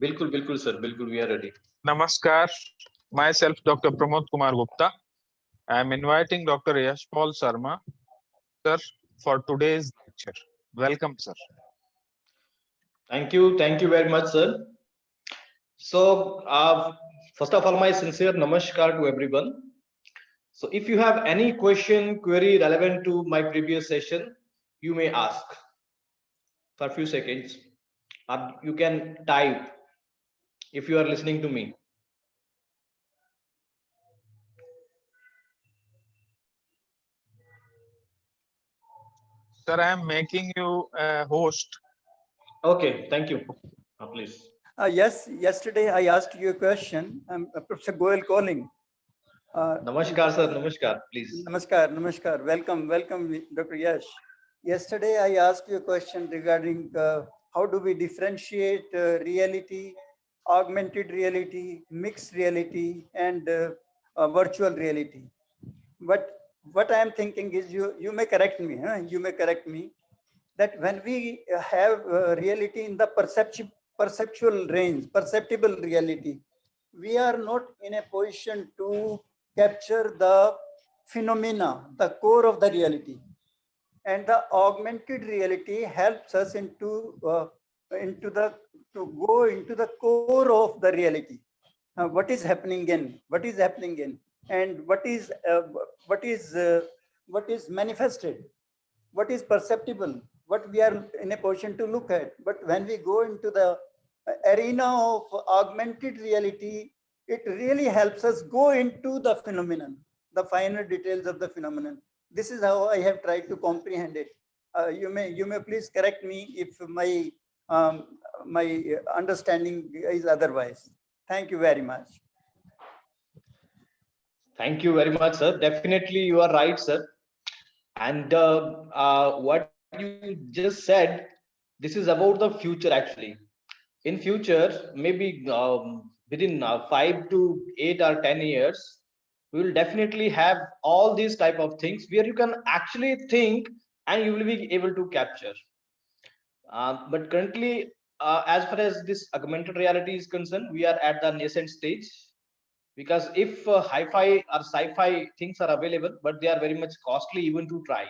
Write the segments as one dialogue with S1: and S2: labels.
S1: बिल्कुल बिल्कुल सर, बिल्कुल we are ready.
S2: Namaskar, myself Dr. Pramod Kumar Gupta. I am inviting Dr. Yashpal Sharma, sir, for today's lecture. Welcome, sir.
S1: Thank you very much, sir. So, first of all, my sincere namaskar to everyone. So, if you have any question, query relevant to my previous session, you may ask for a few seconds, or you can type if you are listening to me.
S2: Sir, I am making you a host.
S1: Okay, thank you. Please.
S3: Yes, yesterday I asked you a question. I'm Professor Goel calling.
S1: Namaskar, sir. Namaskar, please.
S3: Namaskar. Welcome, Dr. Yash. Yesterday I asked you a question regarding how do we differentiate reality, augmented reality, mixed reality, and virtual reality. But what I am thinking is, you may correct me. You may correct me that when we have reality in the perceptual range, perceptible reality, we are not in a position to capture the phenomena, the core of the reality. And the augmented reality helps us into the to go into the core of the reality. What is happening in, and what is manifested, what is perceptible, what we are in a position to look at. But when we go into the arena of augmented reality, it really helps us go into the phenomenon, the finer details of the phenomenon. This is how I have tried to comprehend it. You may please correct me if my understanding is otherwise. Thank you very much.
S1: Thank you very much, sir. Definitely, you are right, sir. And what you just said, this is about the future actually. In future, maybe within 5 to 8 or 10 years, we will definitely have all these type of things where you can actually think and you will be able to capture. But currently, as far as this augmented reality is concerned, we are at the nascent stage, because if hi-fi or sci-fi things are available, but they are very much costly even to try.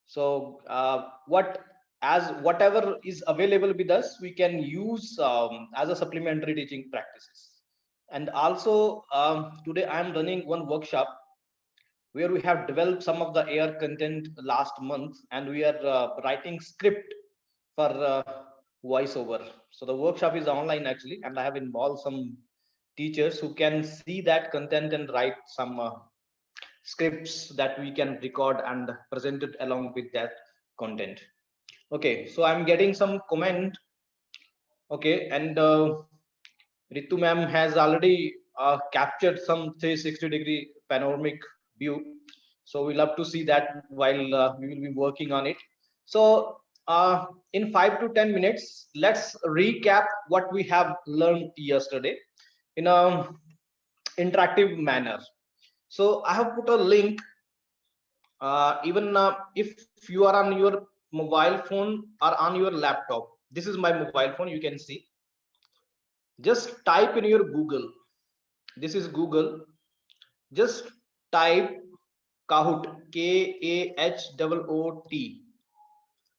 S1: So whatever is available with us, we can use as a supplementary teaching practices. And also today I am running one workshop where we have developed some of the AR content last month, and we are writing script for voiceover. So the workshop is online actually, and I have involved some teachers who can see that content and write some scripts that we can record and present it along with that content. Okay, so I'm getting some comment. Okay, and Ritu ma'am has already captured some 360-degree panoramic view, so we love to see that while we will be working on it. So in 5 to 10 minutes, let's recap what we have learned yesterday in a interactive manner. So I have put a link. Even if you are on your mobile phone or on your laptop, this is my mobile phone, you can see. Just type in your Google. This is Google. Just type Kahoot, Kahoot.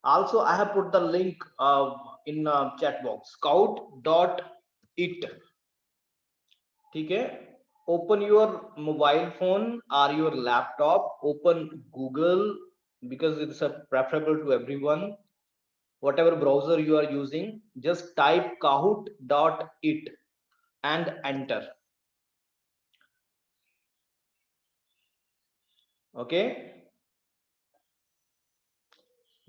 S1: Also I have put the link in chat box, kahoot.it. Okay, open your mobile phone or your laptop, open Google, because it's preferable to everyone. Whatever browser you are using, just type kahoot.it and enter. Okay,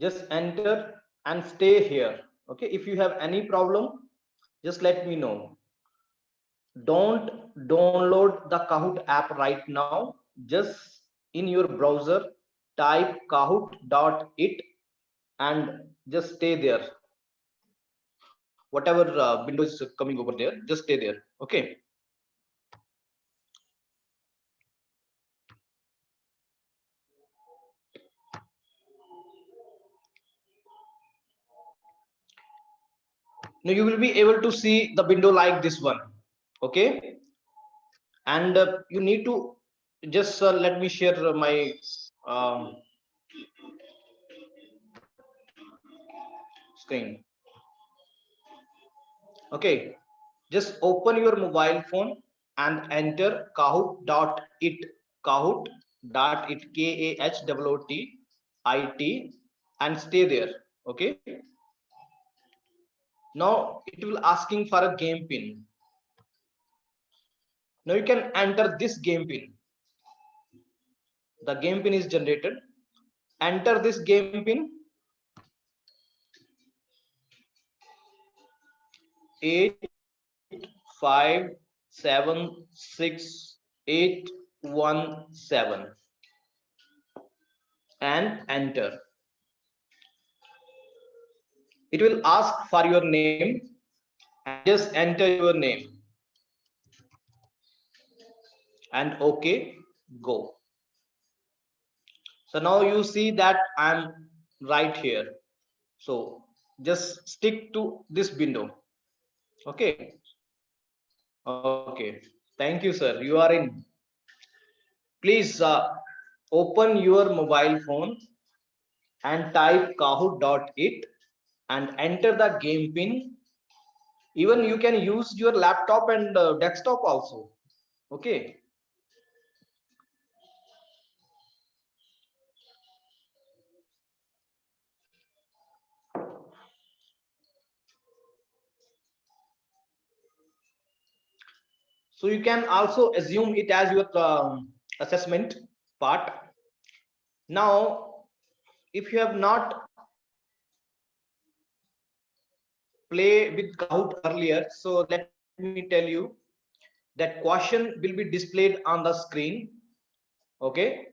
S1: just enter and stay here. Okay, if you have any problem, just let me know. Don't download the Kahoot app right now. Just in your browser, type kahoot.it and just stay there. Whatever window is coming over there, just stay there. Okay, Now you will be able to see the window like this one. Okay, and you need to just let me share my screen. Okay, just open your mobile phone and enter kahoot.it, kahoot.it, KAHOOTIT, and stay there. Okay, now it will asking for a game pin. Now you can enter this game pin. The game pin is generated. Enter this game pin, 85768817, and enter. It will ask for your name and just enter your name and okay, go. So now you see that I'm right here. So just stick to this window. Okay. Okay. Thank you, sir. You are in. Please open your mobile phone and type kahoot.it and enter the game pin. Even you can use your laptop and desktop also. Okay. So you can also assume it as your assessment part. Now, if you have not play with Kahoot earlier, so let me tell you that question will be displayed on the screen. Okay,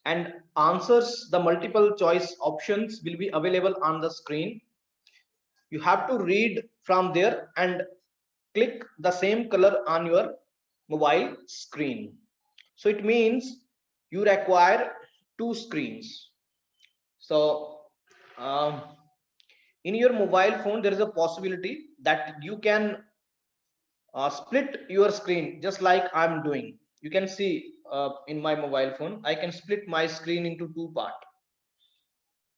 S1: and answers, the multiple choice options will be available on the screen. You have to read from there and click the same color on your mobile screen. So it means you require two screens. So in your mobile phone, there is a possibility that you can split your screen just like I'm doing. You can see in my mobile phone, I can split my screen into two parts.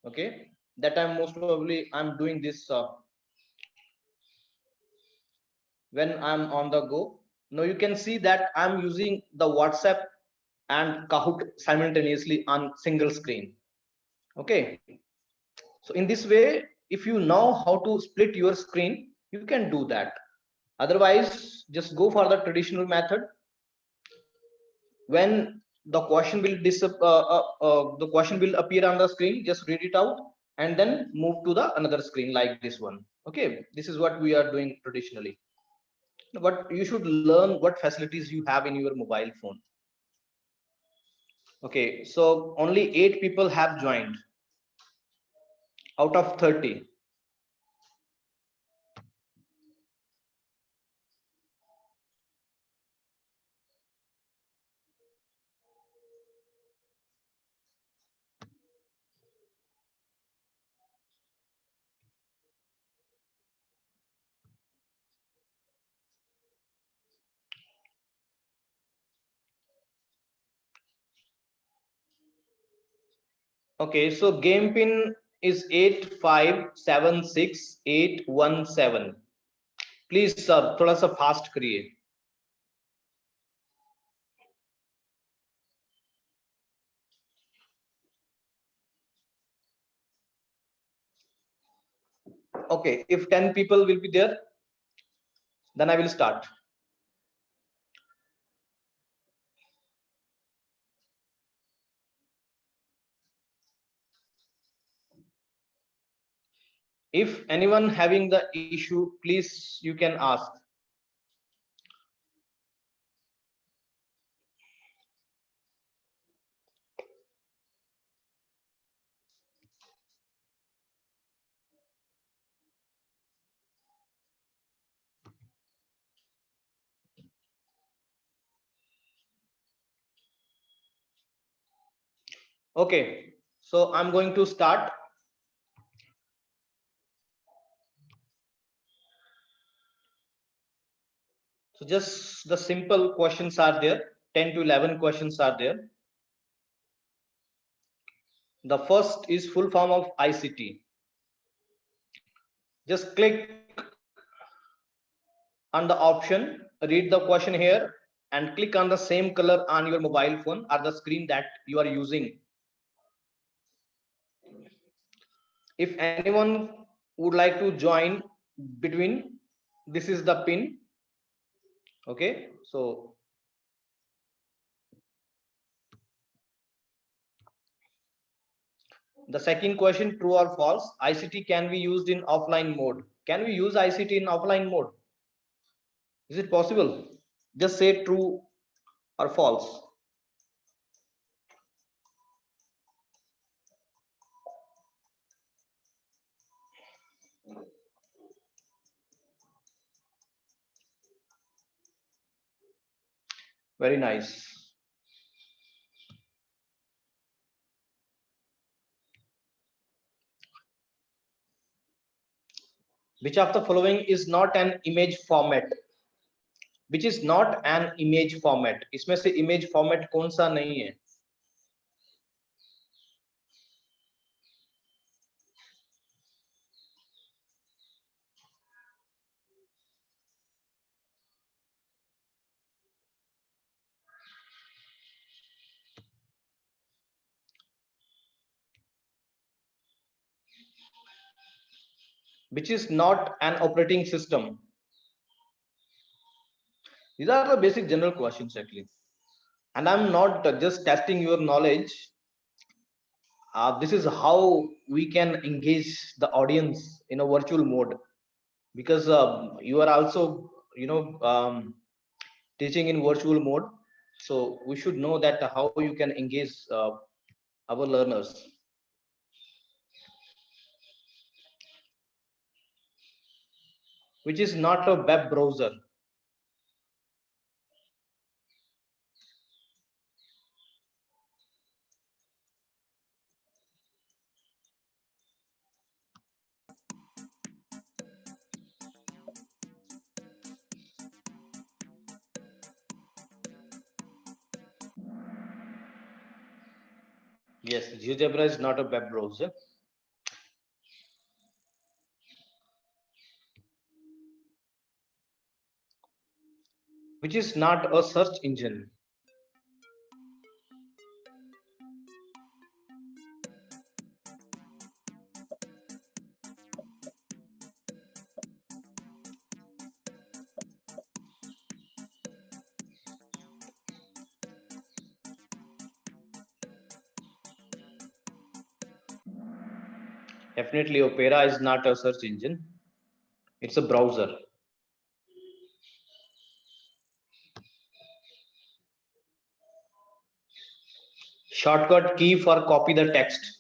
S1: Okay, that I'm most probably I'm doing this when I'm on the go. Now you can see that I'm using the WhatsApp and Kahoot simultaneously on single screen. Okay, so in this way, if you know how to split your screen, you can do that. Otherwise, just go for the traditional method. When the question will the question will appear on the screen, just read it out and then move to the another screen like this one. Okay, this is what we are doing traditionally. But you should learn what facilities you have in your mobile phone. Okay, so only 8 people have joined out of 30. Okay, so game pin is 8576817. Please थोड़ा सा fast करिए. Okay, if 10 people will be there, then I will start. If anyone having the issue, please you can ask. Okay, so I'm going to start. So just the simple questions are there. 10 to 11 questions are there. The first is full form of ICT. Just click on the option, read the question here, and click on the same color on your mobile phone or the screen that you are using. If anyone would like to join between, this is the pin. Okay, so the second question, true or false, ICT can be used in offline mode. Can we use ICT in offline mode? Is it possible? Just say true or false. Very nice. Which of the following is not an image format? Which is not an image format? इसमें से image format कौन सा नहीं है? Which is not an operating system? These are the basic general questions actually. And I'm not just testing your knowledge. This is how we can engage the audience in a virtual mode, because you are also, teaching in virtual mode. So we should know that how you can engage our learners. Which is not a web browser? Yes, GeoGebra is not a web browser. Which is not a search engine? Definitely, Opera is not a search engine. It's a browser. Shortcut key for copy the text.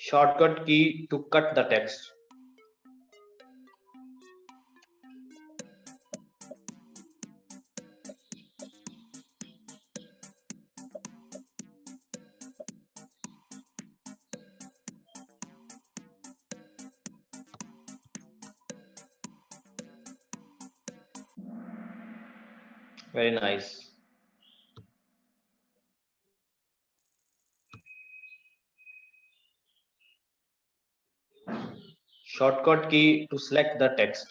S1: Shortcut key to cut the text. Very nice. Shortcut key to select the text.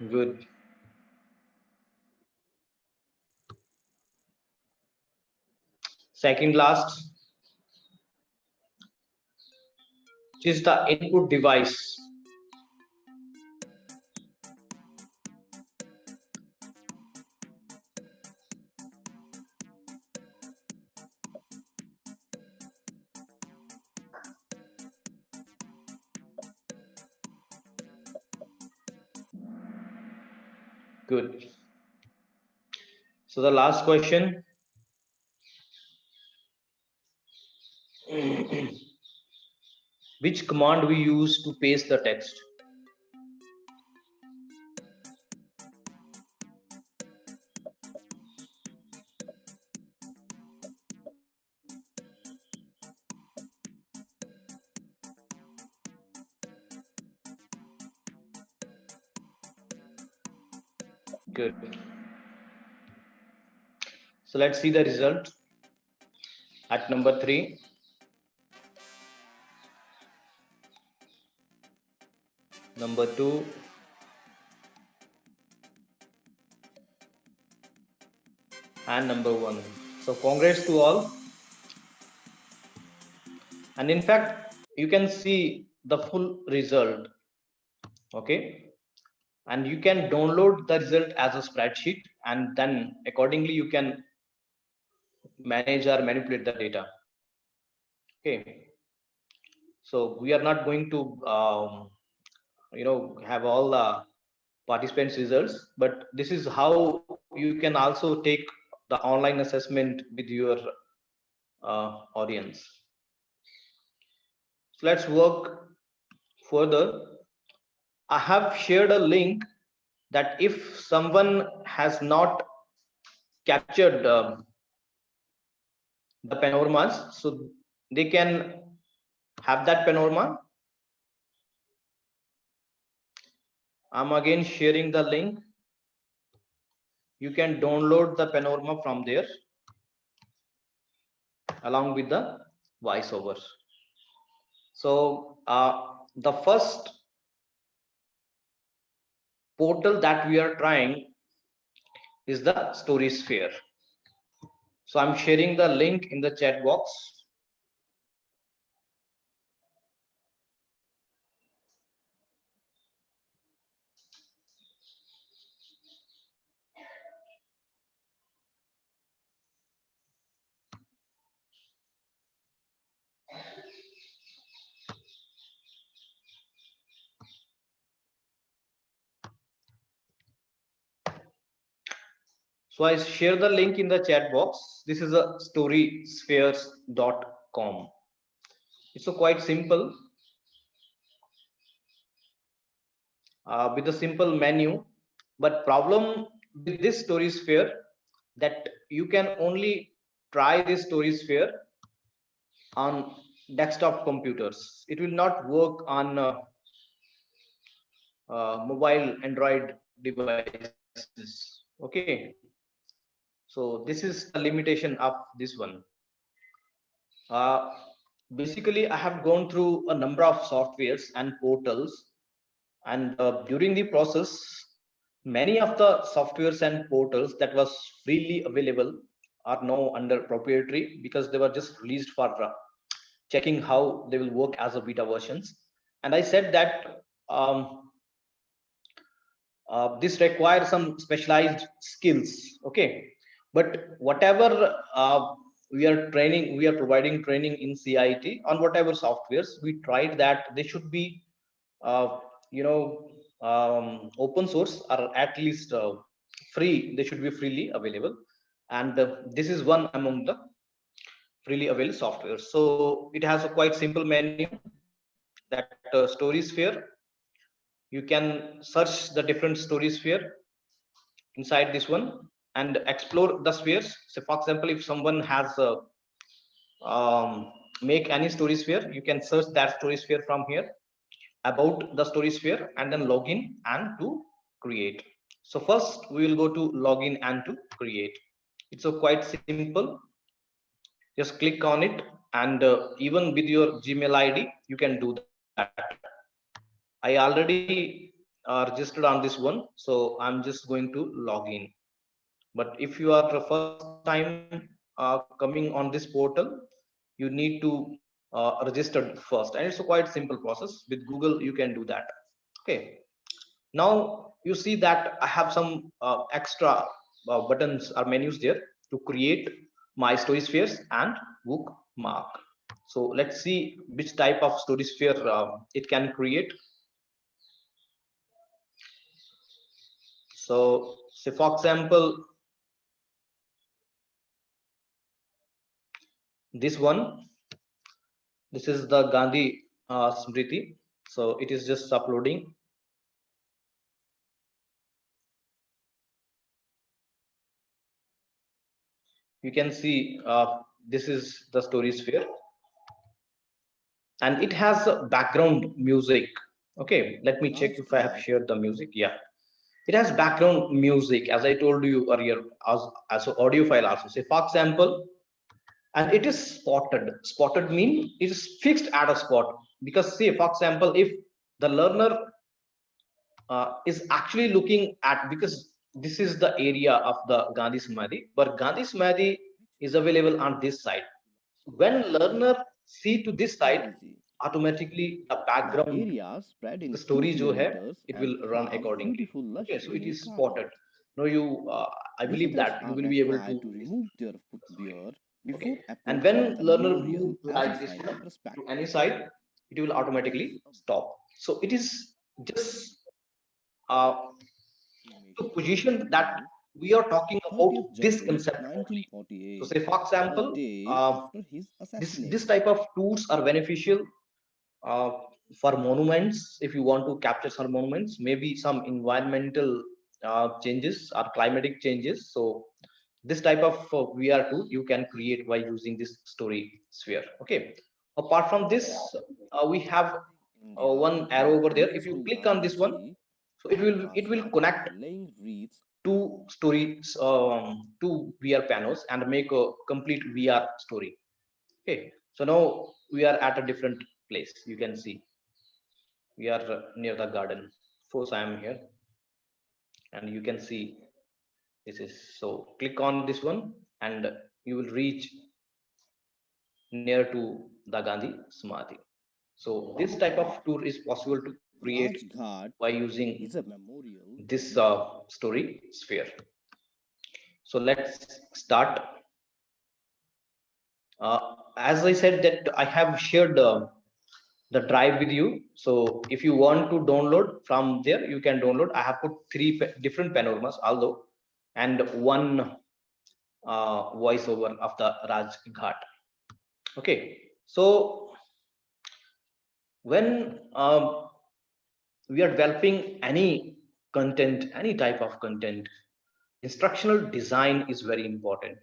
S1: Good. Second last. which is the input device. Good. So the last question. Which command we use to paste the text? Good. So let's see the result at number 3. Number 2. And number 1. So congrats to all. And in fact, you can see the full result. Okay. And you can download the result as a spreadsheet, and then accordingly you can manage or manipulate the data. Okay. So we are not going to have all the participants results, but this is how you can also take the online assessment with your audience. So let's work further. I have shared a link that if someone has not captured the panoramas, so they can have that panorama. I'm again sharing the link. You can download the panorama from there along with the voiceover. So the first portal that we are trying is the StorySphere. So I'm sharing the link in the chat box. So I share the link in the chat box. This is a storyspheres.com. It's a quite simple with a simple menu, but problem with this StorySphere that you can only try this StorySphere on desktop computers. It will not work on mobile Android devices. Okay. So this is the limitation of this one. Basically, I have gone through a number of softwares and portals, and during the process, many of the softwares and portals that was freely available are now under proprietary because they were just released for checking how they will work as a beta versions. And I said that this requires some specialized skills. Okay, but whatever we are providing training in CIT on whatever softwares we tried, that they should be open source or at least free. They should be freely available, and this is one among the freely available software. So it has a quite simple menu, that StorySphere. You can search the different StorySphere inside this one and explore the spheres. So for example, if someone has make any StorySphere, you can search that StorySphere from here, about the StorySphere, and then log in and to create. So first we will go to login and to create. It's a quite simple. Just click on it, and even with your Gmail ID you can do that. I already registered on this one, so I'm just going to log in. But if you are the first time coming on this portal, you need to registered first, and it's a quite simple process. With Google you can do that. Okay, now you see that I have some extra buttons or menus there to create my story spheres and bookmark. So let's see which type of story sphere it can create. So say for example, this one, this is the Gandhi Smriti. So it is just uploading. You can see this is the story sphere, and it has a background music. Okay, let me check if I have shared the music. Yeah, it has background music, as I told you earlier, as an audio file also. Say for example, and it is spotted. Spotted mean it is fixed at a spot, because say for example, if the learner is actually looking at, because this is the area of the Gandhi Samadhi, but Gandhi Samadhi is available on this side. When learner see to this side, automatically the background, the story jo hai, it will run accordingly. Okay, so it is spotted. Now you, I believe that you will be able to. Okay, and when learner move like this one to any side, it will automatically stop. So it is just uh, to position that we are talking about this concept only. So say for example, this type of tools are beneficial uh, for monuments. If you want to capture some monuments, maybe some environmental changes or climatic changes, so this type of VR tool you can create by using this story sphere. Okay, apart from this, we have one arrow over there. If you click on this one, so it will connect two stories, two VR panels, and make a complete VR story. Okay, so now we are at a different place. You can see we are near the garden. First I am here, and you can see this is, so click on this one and you will reach near to the Gandhi Samadhi. So this type of tour is possible to create by using this story sphere. So let's start. As I said that I have shared the drive with you. So if you want to download from there, you can download. I have put three different panoramas, although, and one voiceover of the Raj Ghat. Okay, so when we are developing any content, any type of content, instructional design is very important.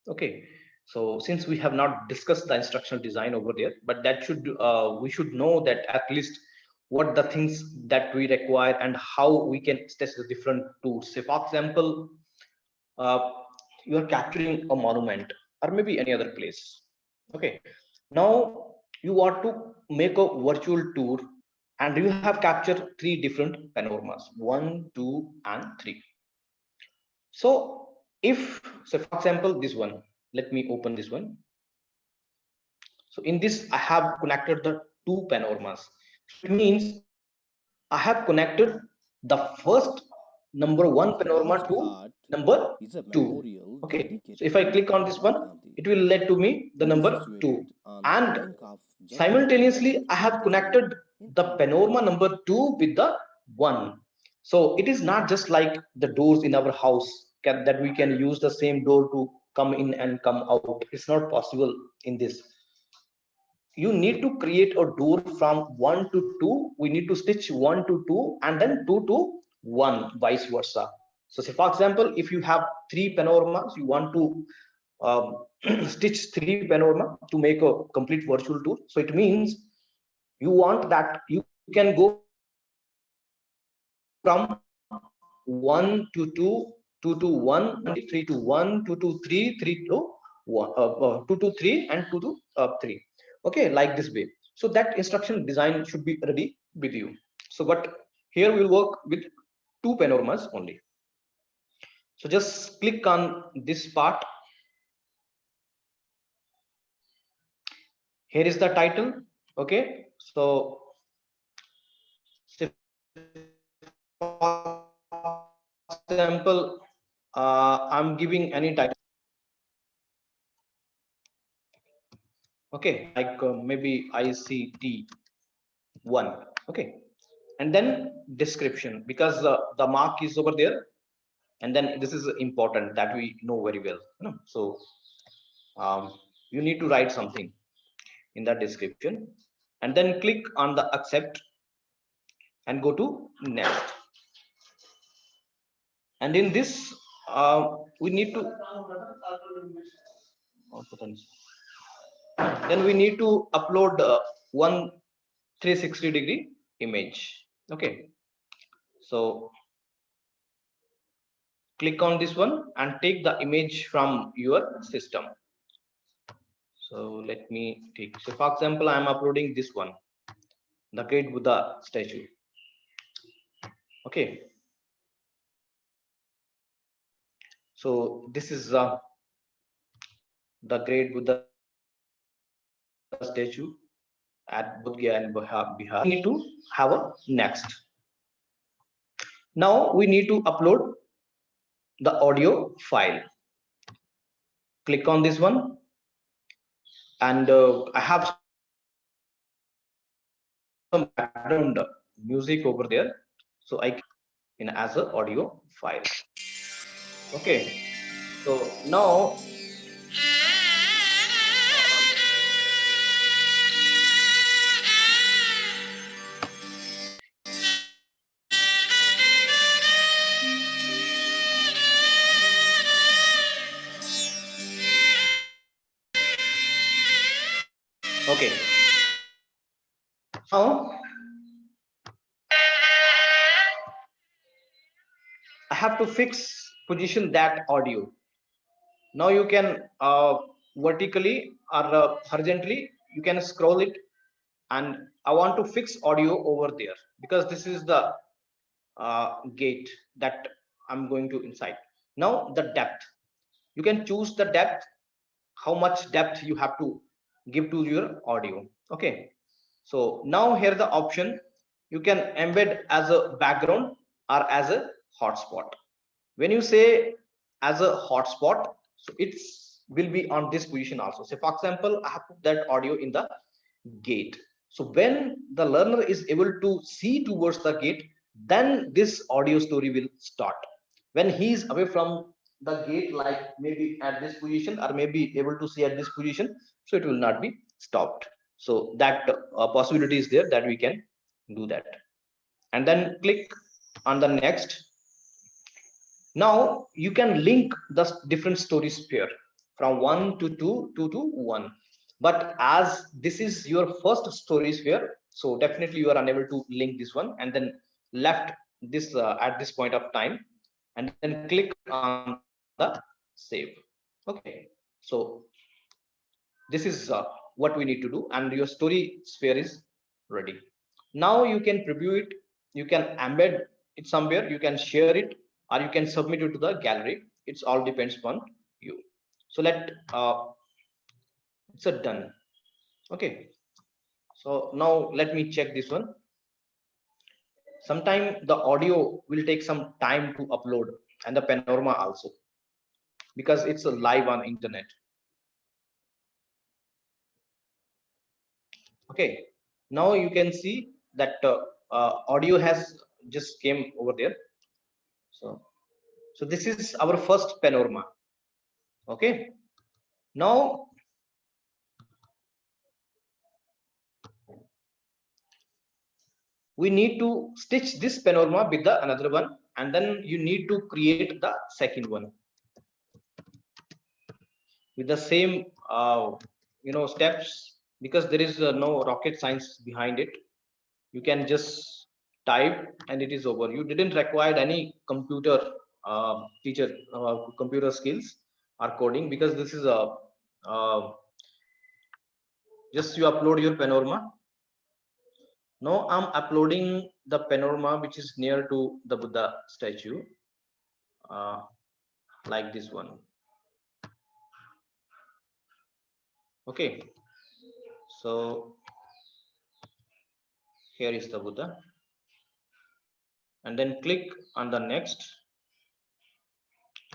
S1: Okay, so since we have not discussed the instructional design over there, but that should we should know that at least what the things that we require and how we can test the different tools. Say for example, uh, you are capturing a monument or maybe any other place. Okay, now you want to make a virtual tour, and you have captured three different panoramas, 1, 2, and 3. So if, so for example, this one, let me open this one. So in this I have connected the two panoramas. It means I have connected the first number 1 panorama to number 2. Okay, so if I click on this one, it will lead to me the number 2, and simultaneously I have connected the panorama number 2 with the 1. So it is not just like the doors in our house that we can use the same door to come in and come out. It's not possible in this. You need to create a door from 1 to 2. We need to stitch 1 to 2 and then 2 to 1, vice versa. So say for example, if you have 3 panoramas, you want to stitch 3 panorama to make a complete virtual tour. So it means you want that you can go from 1 to 2, 2 to 1, 3 to 1, 2 to 3, 3 to 1, 2 to 3, and 2 to 3. Okay, like this way. So that instruction design should be ready with you. So but here we'll work with 2 panoramas only. So just click on this part. here is the title. Okay, so for example, I'm giving any title. Okay, like maybe ICT 1. Okay, and then description, because the mark is over there, and then this is important that we know very well. So you need to write something in that description, and then click on the accept and go to next. And in this, we need to then we need to upload one 360-degree image. Okay, so click on this one and take the image from your system. So let me take, so for example, I am uploading this one, the great Buddha statue. Okay, so this is the great Buddha statue at Bodh Gaya and Bihar. We need to have a next. Now we need to upload the audio file. Click on this one, and I have some background music over there, so I can in as a audio file. Okay, so now okay, now I have to fix position that audio. Now you can vertically or horizontally you can scroll it, and I want to fix audio over there because this is the gate that I'm going to inside. Now the depth, you can choose the depth, how much depth you have to give to your audio. Okay, so now here the option, you can embed as a background or as a hotspot. When you say as a hotspot, so it's will be on this position also. So for example, I have put that audio in the gate. So when the learner is able to see towards the gate, then this audio story will start. When he is away from the gate, like maybe at this position or maybe able to see at this position, so it will not be stopped. So that possibility is there that we can do that. And then click on the next. Now you can link the different stories pair from 1 to 2 to 1. But as this is your first stories here, so definitely you are unable to link this one, and then left this at this point of time, and then click on the save. Okay, so this is what we need to do, and your story sphere is ready. Now you can preview it, you can embed it somewhere, you can share it, or you can submit it to the gallery. It's all depends upon you. So it's a done. Okay, so now let me check this one. Sometime the audio will take some time to upload, and the panorama also, because it's a live on internet. Okay, now you can see that audio has just came over there. So this is our first panorama. Okay, now we need to stitch this panorama with the another one, and then you need to create the second one with the same steps, because there is no rocket science behind it. You can just type and it is over. You didn't require any computer teacher computer skills or coding, because this is a just you upload your panorama. Now I'm uploading the panorama which is near to the Buddha statue, like this one. Okay, So here is the Buddha, and then click on the next,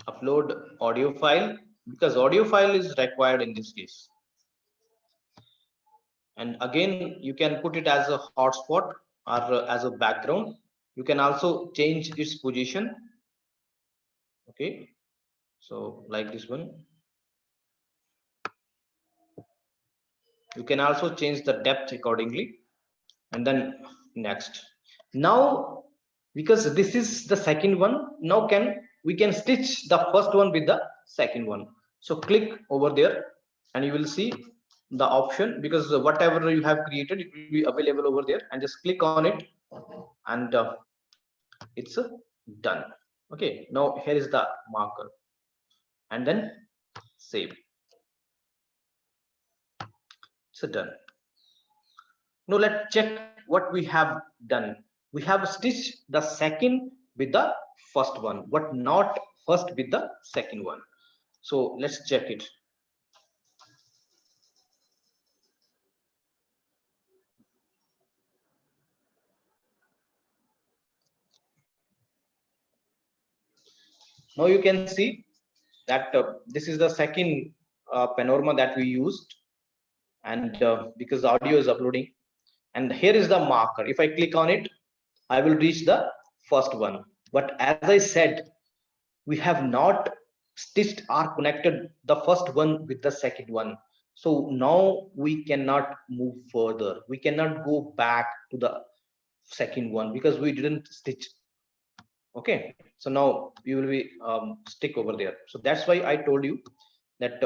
S1: upload audio file, because audio file is required in this case. And again, you can put it as a hotspot or as a background. You can also change its position. Okay, so like this one. You can also change the depth accordingly. And then next. Now, because this is the second one, now we can stitch the first one with the second one. So click over there and you will see the option, because whatever you have created, it will be available over there, and just click on it, and it's done. Okay, now here is the marker, and then save. So done. Now let's check what we have done. We have stitched the second with the first one, but not first with the second one. So let's check it. Now you can see that this is the second panorama that we used, and because the audio is uploading, and here is the marker. If I click on it, I will reach the first one. But as I said, we have not stitched or connected the first one with the second one. So now we cannot move further. We cannot go back to the second one because we didn't stitch. Okay, so now you will be stick over there. So that's why I told you that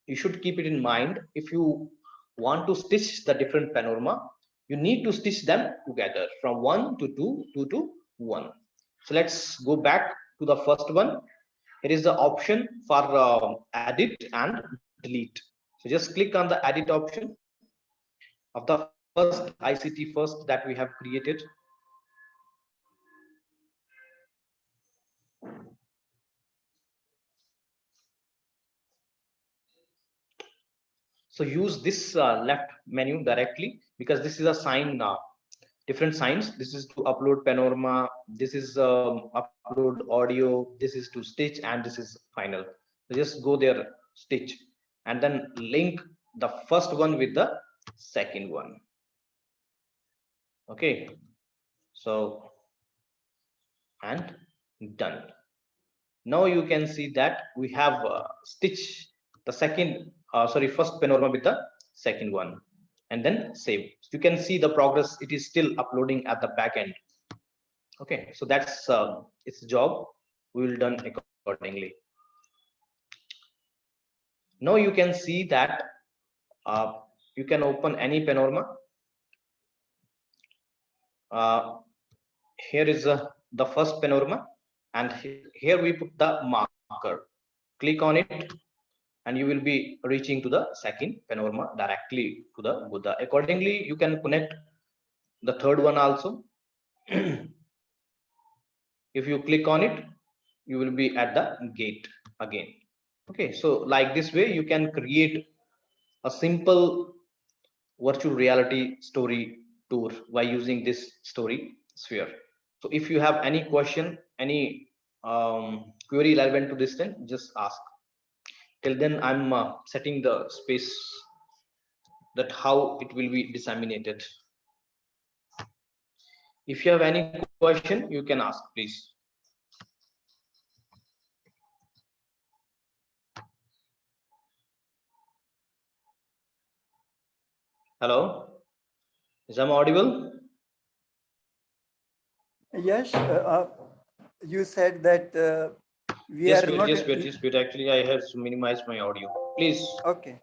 S1: you should keep it in mind. If you want to stitch the different panorama, you need to stitch them together from 1 to 2, 2 to 1. So let's go back to the first one. Here is the option for edit and delete. So just click on the edit option of the first ICT first that we have created. So use this left menu directly, because this is a sign, different signs. This is to upload panorama, this is upload audio, this is to stitch, and this is final. So just go there, stitch, and then link the first one with the second one. Okay, so and done. Now you can see that we have stitched the first panorama with the second one, and then save. You can see the progress. It is still uploading at the back end. Okay, so that's its job. We will done accordingly. Now you can see that you can open any panorama. Here is the first panorama, and here we put the marker. Click on it, and you will be reaching to the second panorama directly to the Buddha. Accordingly, you can connect the third one also. If you click on it, you will be at the gate again. Okay, so like this way, you can create a simple virtual reality story tour by using this story sphere. So if you have any question, any query relevant to this, then just ask. Till then, I'm setting the space that how it will be disseminated. If you have any question, you can ask, please. Hello, is I'm audible?
S3: Yes, you said that we
S1: Yes,
S3: are
S1: wait,
S3: not.
S1: yes, wait. Actually, I have to minimize my audio. Please.
S3: Okay.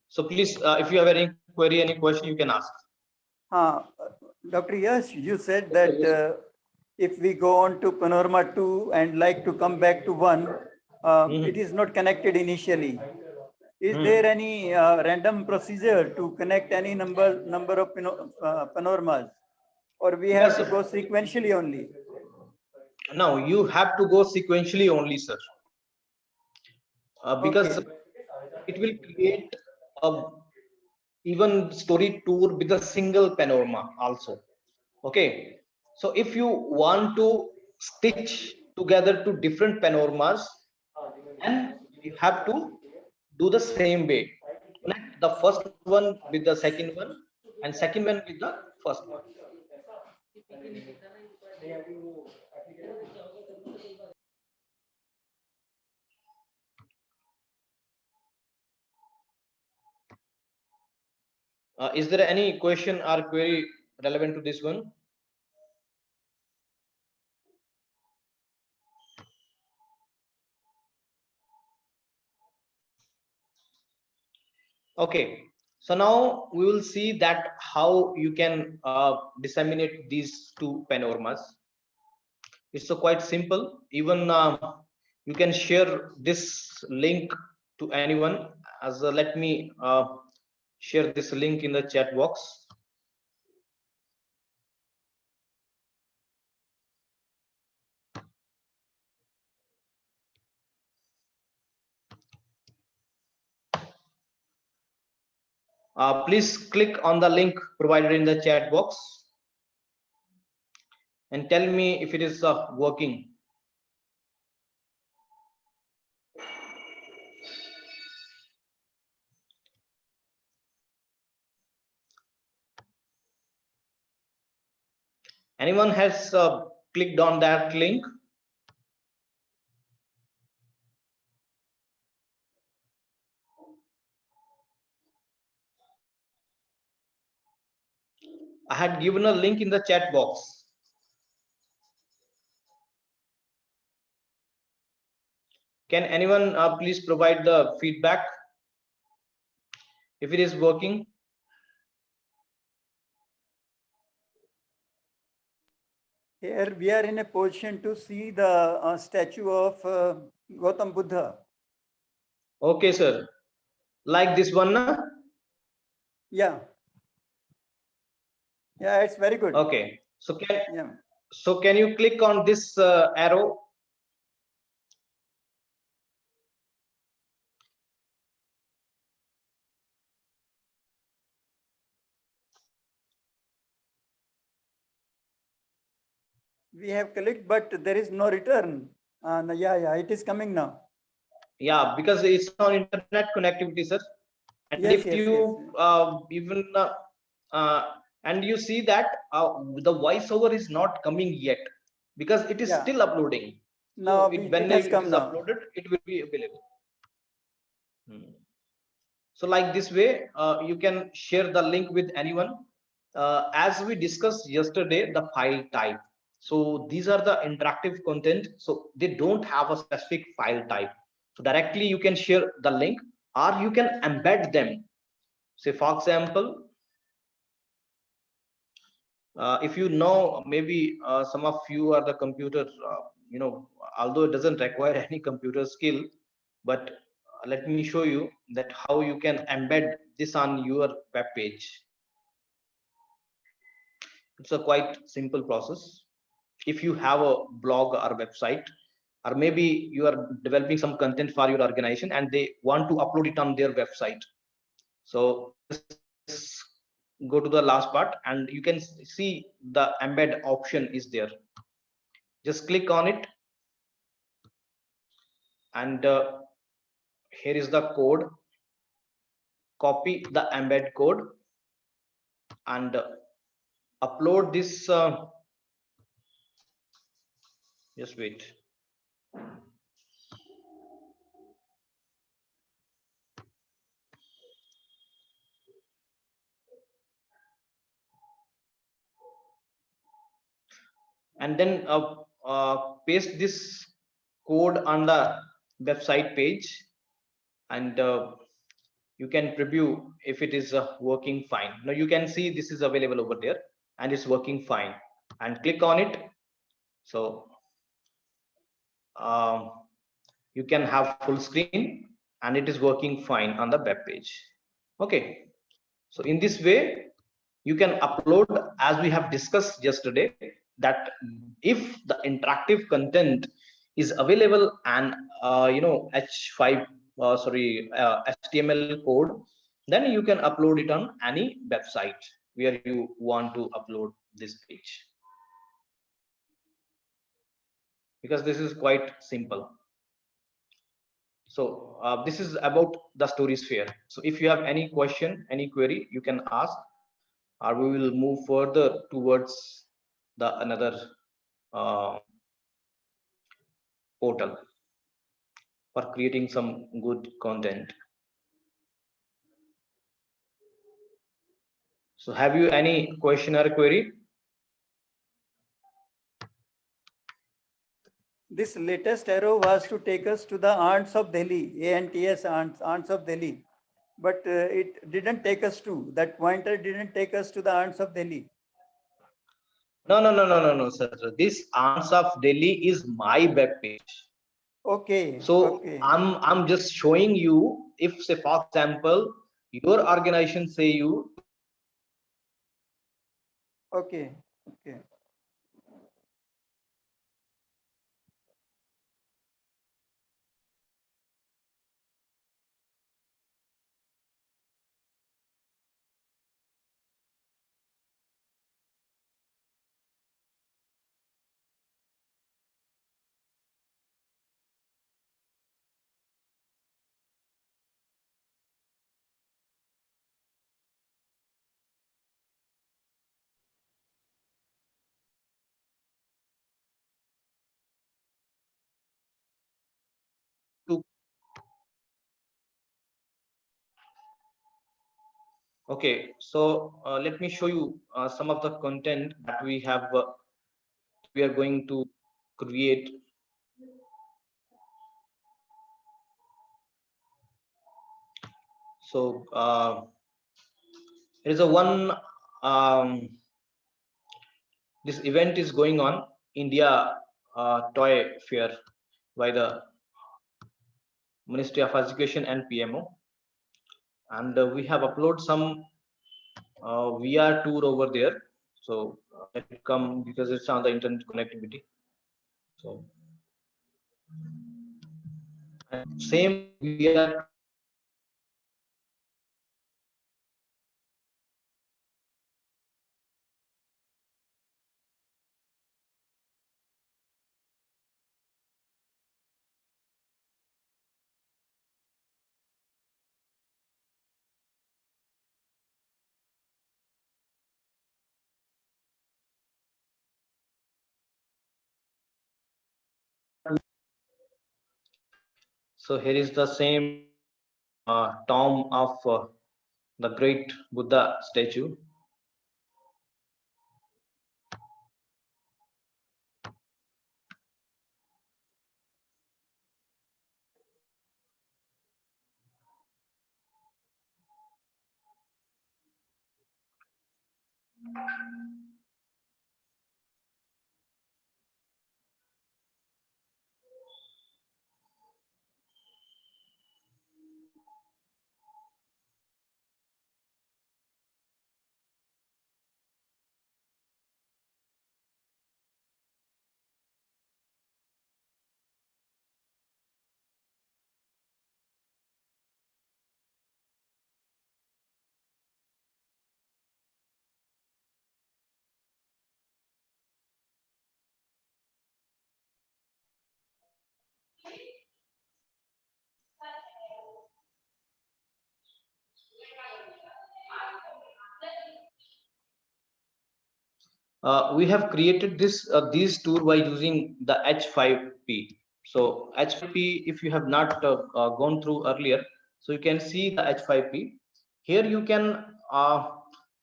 S1: So please, if you have any query, any question, you can ask.
S3: Dr. Yash, you said that if we go on to Panorama 2 and like to come back to 1, it is not connected initially. Is there any random procedure to connect any number of panoramas, or we have to go sequentially only?
S1: No, you have to go sequentially only, sir. Because it will create even story tour with a single panorama also. Okay, so if you want to stitch together two different panoramas, and you have to do the same way, connect the first one with the second one and second one with the first one. Is there any question or query relevant to this one? Okay, so now we will see that how you can disseminate these two panoramas. It's quite simple. Even you can share this link to anyone. As let me share this link in the chat box. Please click on the link provided in the chat box and tell me if it is working. Anyone has clicked on that link? I had given a link in the chat box. Can anyone please provide the feedback if it is working?
S3: Here we are in a position to see the statue of Gautam Buddha.
S1: Okay, sir. Like this one, na?
S3: Yeah. Yeah, it's very good.
S1: Okay. So
S3: Yeah.
S1: can you click on this arrow?
S3: We have clicked, but there is no return. Yeah, it is coming now.
S1: Yeah, because it's on internet connectivity, sir. And
S3: Yes,
S1: if
S3: yes,
S1: you even and you see that the voiceover is not coming yet because it is
S3: Yeah.
S1: still uploading.
S3: Now
S1: So
S3: it
S1: when
S3: has
S1: it
S3: come
S1: is
S3: now.
S1: uploaded, it will be available. So like this way, you can share the link with anyone. As we discussed yesterday, the file type. So these are the interactive content. So they don't have a specific file type. So directly you can share the link or you can embed them. Say for example, if you know, maybe some of you are the computer, although it doesn't require any computer skill, but let me show you that how you can embed this on your web page. It's a quite simple process. If you have a blog or website, or maybe you are developing some content for your organization and they want to upload it on their website. So just go to the last part and you can see the embed option is there. Just click on it and here is the code. Copy the embed code and upload this. Just wait. And then paste this code on the website page and you can preview if it is working fine. Now you can see this is available over there and it's working fine, and click on it. So you can have full screen and it is working fine on the web page. Okay, so in this way you can upload, as we have discussed yesterday, that if the interactive content is available and h5 HTML code, Then you can upload it on any website where you want to upload this page, because this is quite simple. So this is about the Storysphere. So if you have any question, any query, you can ask, or we will move further towards the another portal for creating some good content. So have you any question or query?
S3: This latest arrow was to take us to the Ants of Delhi, ANTS, Ants of Delhi. But it didn't take us to, that pointer didn't take us to the Ants of Delhi.
S1: No, sir. This Ants of Delhi is my web page.
S3: Okay.
S1: So
S3: okay.
S1: I'm just showing you, if say for example, your organization say you.
S3: Okay. Okay.
S1: Okay, so let me show you some of the content that we have. We are going to create. So there is a one. This event is going on India Toy Fair by the Ministry of Education and PMO, and we have uploaded some VR tour over there. So let it come because it's on the internet connectivity. So same VR. So here is the same tomb of the great Buddha statue. We have created this these tour by using the H5P. So H5P, if you have not gone through earlier, so you can see the H5P. Here you can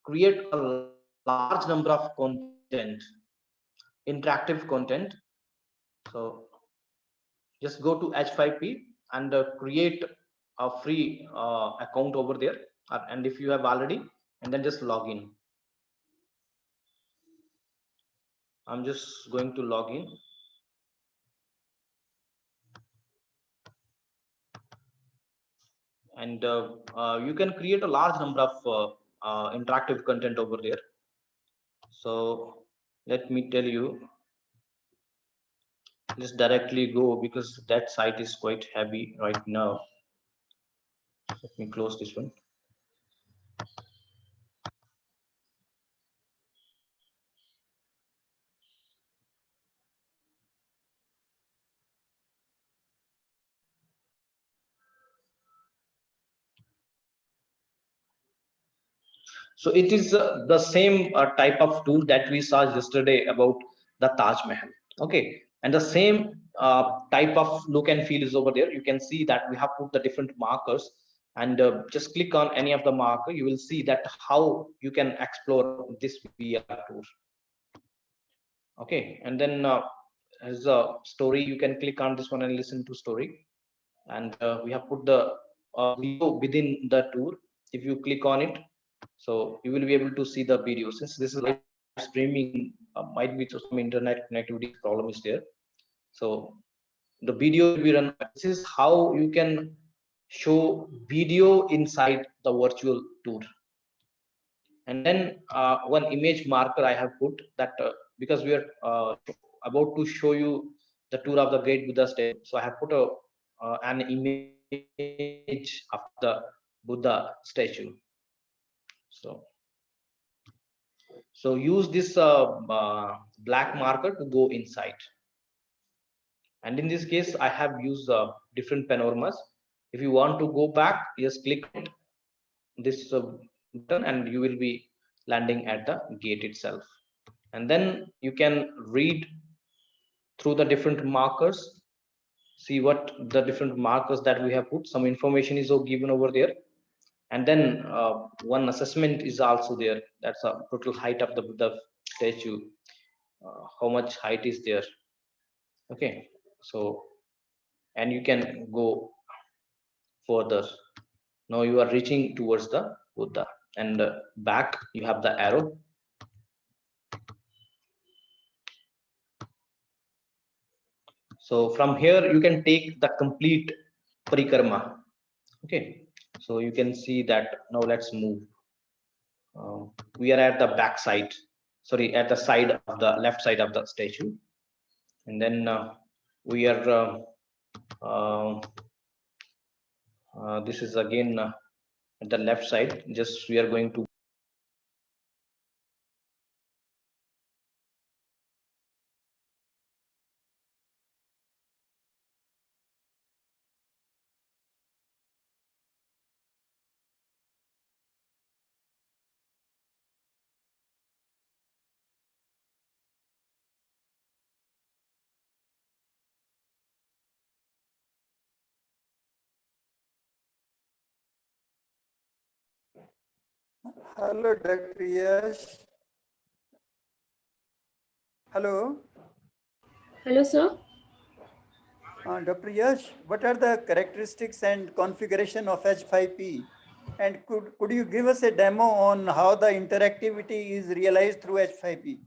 S1: create a large number of content, interactive content. So just go to H5P and create a free account over there. And if you have already, and then just log in. I'm just going to log in. And you can create a large number of interactive content over there. So let me tell you, just directly go, because that site is quite heavy right now. Let me close this one. So it is the same type of tool that we saw yesterday about the Taj Mahal. Okay, and the same type of look and feel is over there. You can see that we have put the different markers, and just click on any of the marker. You will see that how you can explore this VR tour. Okay, and then as a story, you can click on this one and listen to story. And we have put the video within the tour. If you click on it, so you will be able to see the video. Since this is live streaming, might be some internet connectivity problem is there. So the video will be run. This is how you can show video inside the virtual tour. And then one image marker I have put that because we are about to show you the tour of the Great Buddha statue. So I have put an image of the Buddha statue. So use this black marker to go inside. And in this case, I have used different panoramas. If you want to go back, just click this button and you will be landing at the gate itself. And then you can read through the different markers, see what the different markers that we have put. Some information is given over there. And then one assessment is also there. That's a total height of the Buddha statue. How much height is there? Okay, so and you can go further. Now you are reaching towards the Buddha, and back you have the arrow. So from here you can take the complete parikrama. Okay, so you can see that. Now let's move. We are at the back side, sorry, at the side of the left side of the statue, and then we are this is again at the left side. Just we are going to
S3: Hello, Dr. Yash. Hello.
S4: Hello, sir.
S3: Dr. Yash, what are the characteristics and configuration of H5P? And could you give us a demo on how the interactivity is realized through H5P?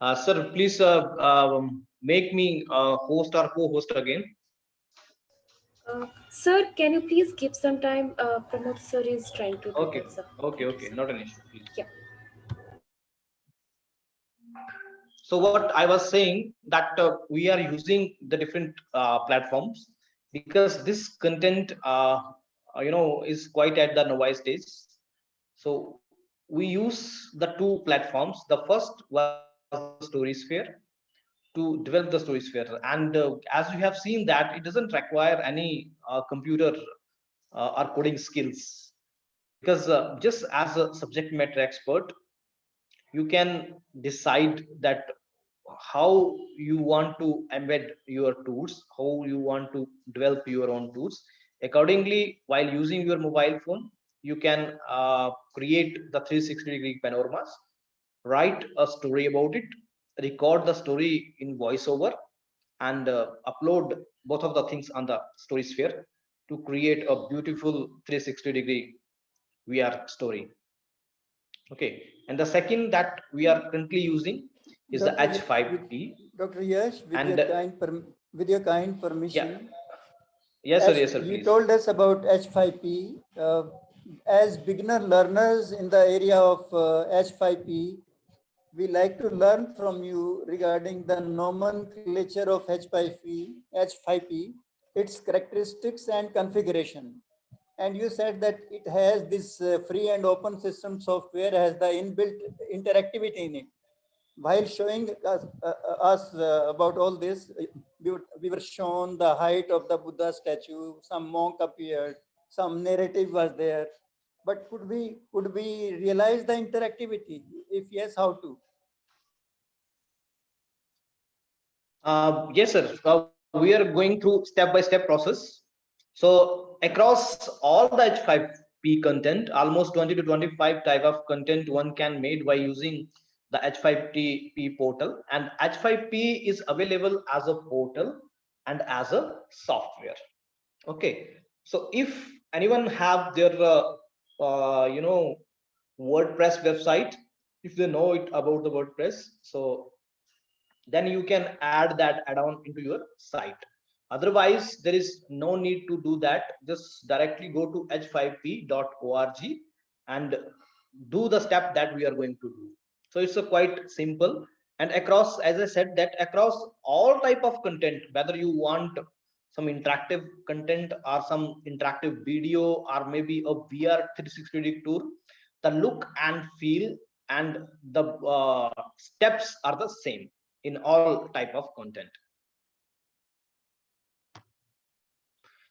S1: Sir, please make me host or co-host again.
S4: Sir, can you please give some time? Pramod sir is trying to do
S1: Okay,
S4: that, sir.
S1: okay,
S4: Thank you,
S1: okay,
S4: sir.
S1: not an issue, please.
S4: Yeah.
S1: So what I was saying that we are using the different platforms because this content, is quite at the novice stage. So we use the two platforms. The first was the StorySphere to develop the StorySphere, and as you have seen that it doesn't require any computer or coding skills because just as a subject matter expert you can decide that how you want to embed your tools, how you want to develop your own tools accordingly. While using your mobile phone you can create the 360-degree panoramas, write a story about it, record the story in voiceover, and upload both of the things on the StorySphere to create a beautiful 360-degree VR story. Okay, and the second that we are currently using is the
S3: Dr.
S1: H5P.
S3: Dr. Yash,
S1: And
S3: with your kind
S1: yeah,
S3: permission,
S1: yes, sir,
S3: you
S1: please.
S3: told us about H5P. As beginner learners in the area of H5P, we like to learn from you regarding the nomenclature of H5P, its characteristics and configuration. And you said that it has this free and open system software has the inbuilt interactivity in it. While showing us about all this, we were shown the height of the Buddha statue, some monk appeared, some narrative was there. But could we realize the interactivity? If yes, how to?
S1: Yes, sir. We are going through step-by-step process. So across all the H5P content, almost 20 to 25 type of content one can made by using the H5P portal. And H5P is available as a portal and as a software. Okay. So if anyone have their WordPress website, if they know it about the WordPress, so then you can add that add-on into your site. Otherwise there is no need to do that. Just directly go to h5p.org and do the step that we are going to do. So it's a quite simple, and across, as I said, that across all type of content, whether you want some interactive content or some interactive video or maybe a VR 360 tour, the look and feel and the steps are the same in all type of content.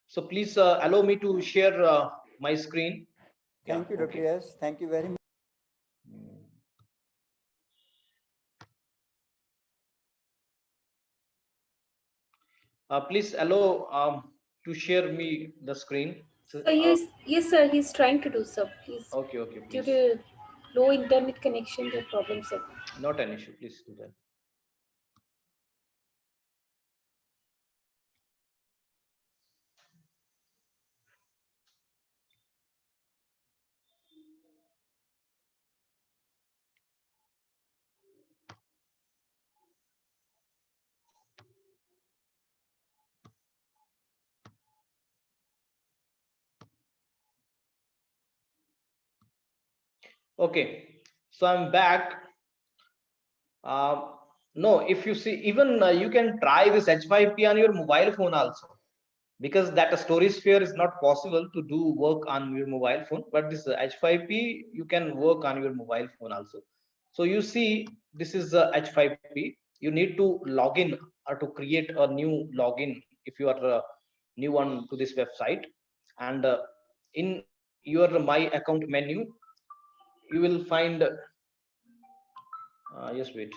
S1: So please allow me to share my screen.
S3: Thank you, Dr.
S1: Okay.
S3: Yash. Thank you very much.
S1: Please allow to share me the screen. So,
S4: Yes, sir. He's trying to do so. Please,
S1: okay,
S4: due
S1: please.
S4: to low internet connection, the problem, sir.
S1: Not an issue. Please do that. Okay. So I'm back. Uh, no, if you see, even you can try this H5P on your mobile phone also, because that StorySphere is not possible to do work on your mobile phone, but this H5P you can work on your mobile phone also. So you see, this is H5P. You need to log in or to create a new login if you are new one to this website, and in your My Account menu, you will find. Just wait.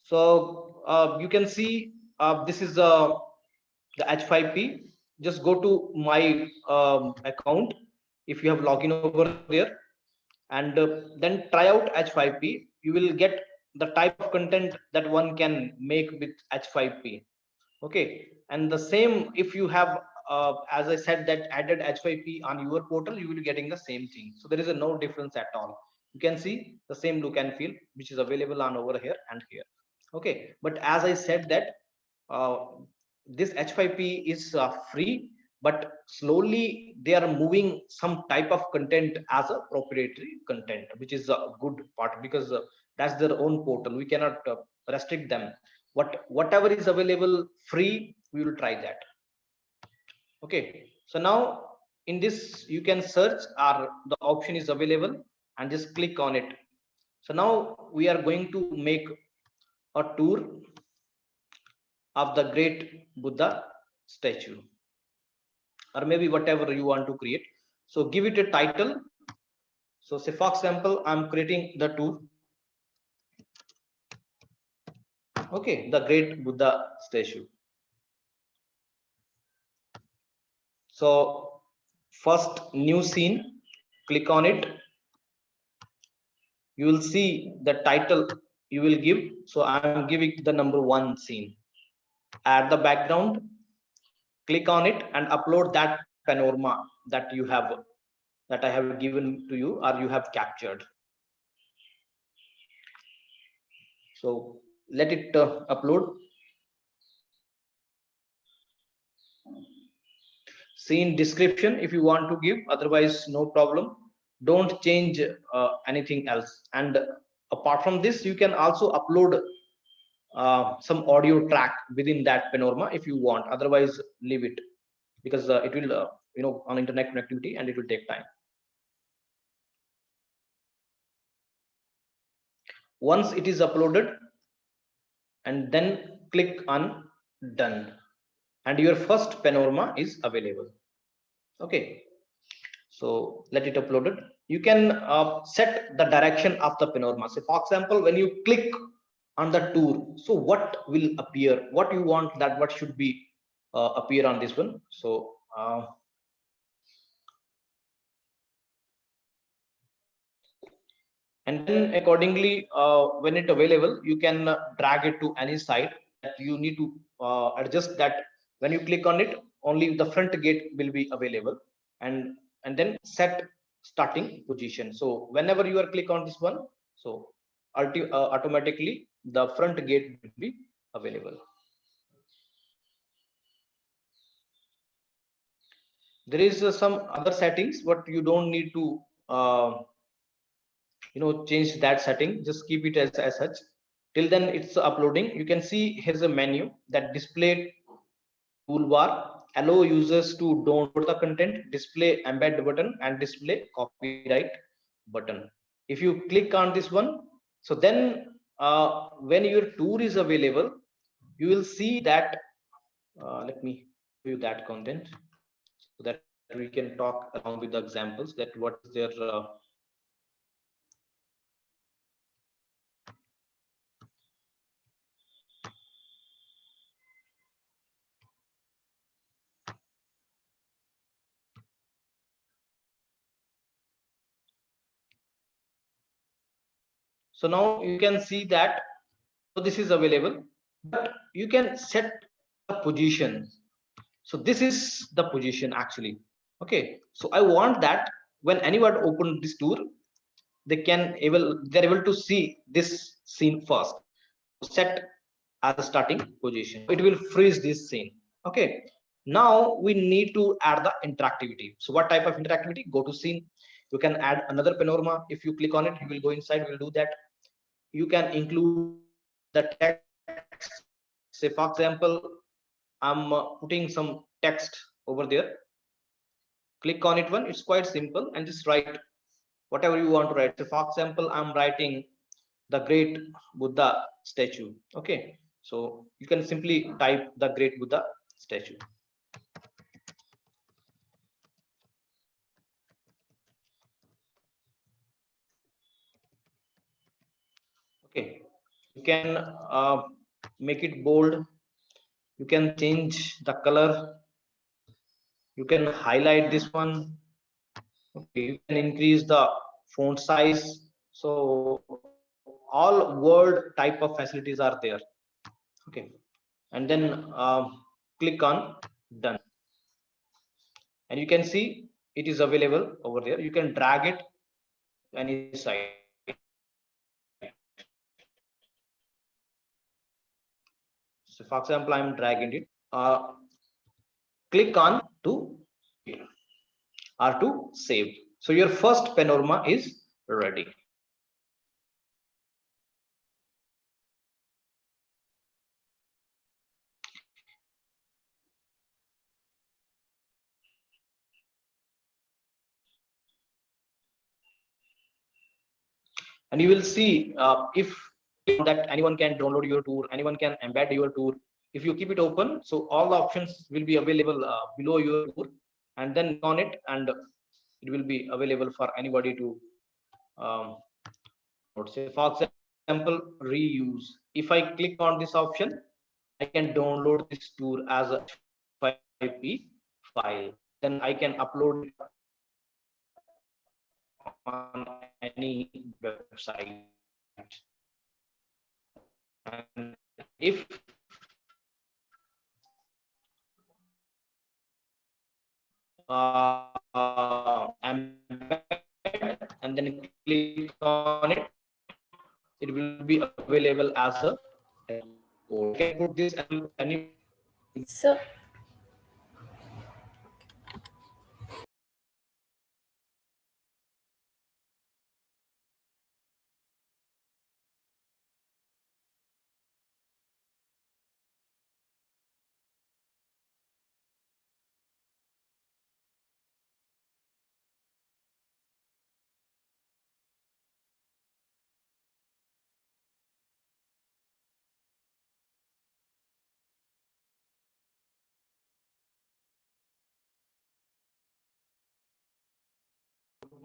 S1: So you can see this is the H5P. Just go to my account if you have login over there, and then try out H5P. You will get the type of content that one can make with H5P. Okay, and the same if you have as I said that added H5P on your portal, you will be getting the same thing. So there is a no difference at all. You can see the same look and feel which is available on over here and here. Okay, but as I said that uh, this H5P is free, but slowly they are moving some type of content as a proprietary content, which is a good part because that's their own portal. We cannot restrict them. Whatever is available free, we will try that. Okay, so now in this you can search, or the option is available, and just click on it. So now we are going to make a tour of the great Buddha statue, or maybe whatever you want to create. So give it a title. So say for example, I'm creating the tour. Okay, the great Buddha statue. So first new scene, click on it. You will see the title you will give. So I'm giving the number 1 scene. Add the background, click on it and upload that panorama that you have, that I have given to you or you have captured. So let it upload. Scene description if you want to give, otherwise no problem. Don't change anything else. And apart from this, you can also upload some audio track within that panorama if you want, otherwise leave it, because it will on internet connectivity and it will take time. Once it is uploaded, and then click on done, and your first panorama is available. Okay, so let it uploaded. You can set the direction of the panorama. So for example, when you click on the tour, so what will appear, what you want, that what should be appear on this one. So and then accordingly when it available, you can drag it to any side that you need to adjust that. When you click on it, only the front gate will be available, and then set starting position. So whenever you are click on this one, so automatically the front gate will be available. There is some other settings, but you don't need to change that setting. Just keep it as such. Till then it's uploading. You can see here's a menu that display toolbar, allow users to download the content, display embed button, and display copyright button. If you click on this one, so then when your tour is available, you will see that let me show you that content so that we can talk along with the examples that what is their so now you can see that, so this is available, but you can set the position. So this is the position actually. Okay, so I want that when anyone open this tour, they're able to see this scene first. Set as a starting position, it will freeze this scene. Okay, now we need to add the interactivity. So what type of interactivity? Go to scene, you can add another panorama. If you click on it, you will go inside, we'll do that. You can include the text. Say for example, I'm putting some text over there. Click on it one, it's quite simple, and just write whatever you want to write. So for example, I'm writing the great Buddha statue. Okay, so you can simply type the great Buddha statue. Okay, You can make it bold. You can change the color. You can highlight this one. Okay, you can increase the font size. So all word type of facilities are there. Okay, and then click on done, and you can see it is available over there. You can drag it to any side. So for example, I'm dragging it. Click on to or to save. So your first panorama is ready. And you will see if that anyone can download your tour, anyone can embed your tour. If you keep it open, so all the options will be available below your tour, and then on it, and it will be available for anybody to say. For example, reuse. If I click on this option, I can download this tour as a 5p file. Then I can upload it on any website. And if embed and then click on it, it will be available as a code. You can put this any.
S4: So,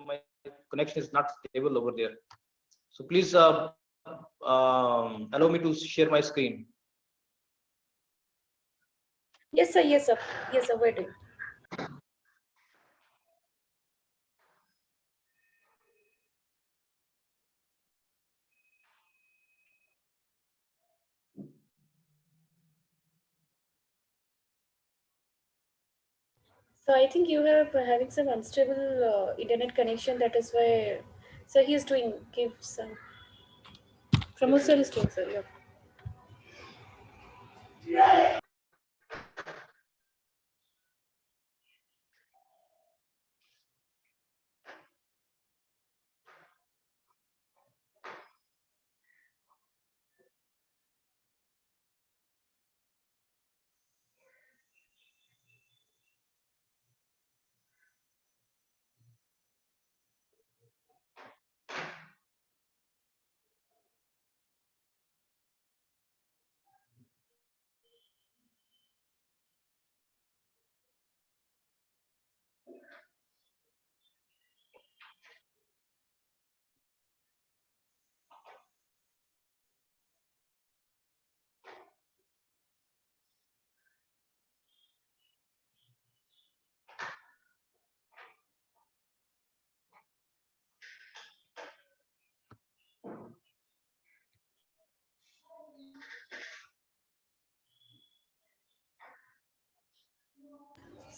S1: My connection is not stable over there. So please allow me to share my screen.
S4: yes, sir. Yes, sir. Yes, sir. Waiting. So I think you have having some unstable internet connection. That is why. So he is doing give some. Pramod sir is doing, sir. Yeah.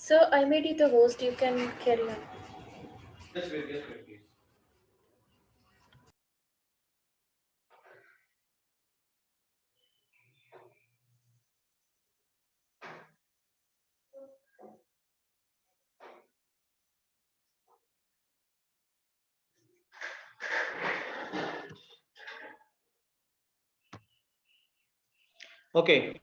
S4: So I made you the host. You can carry on.
S1: Just wait, please. Okay.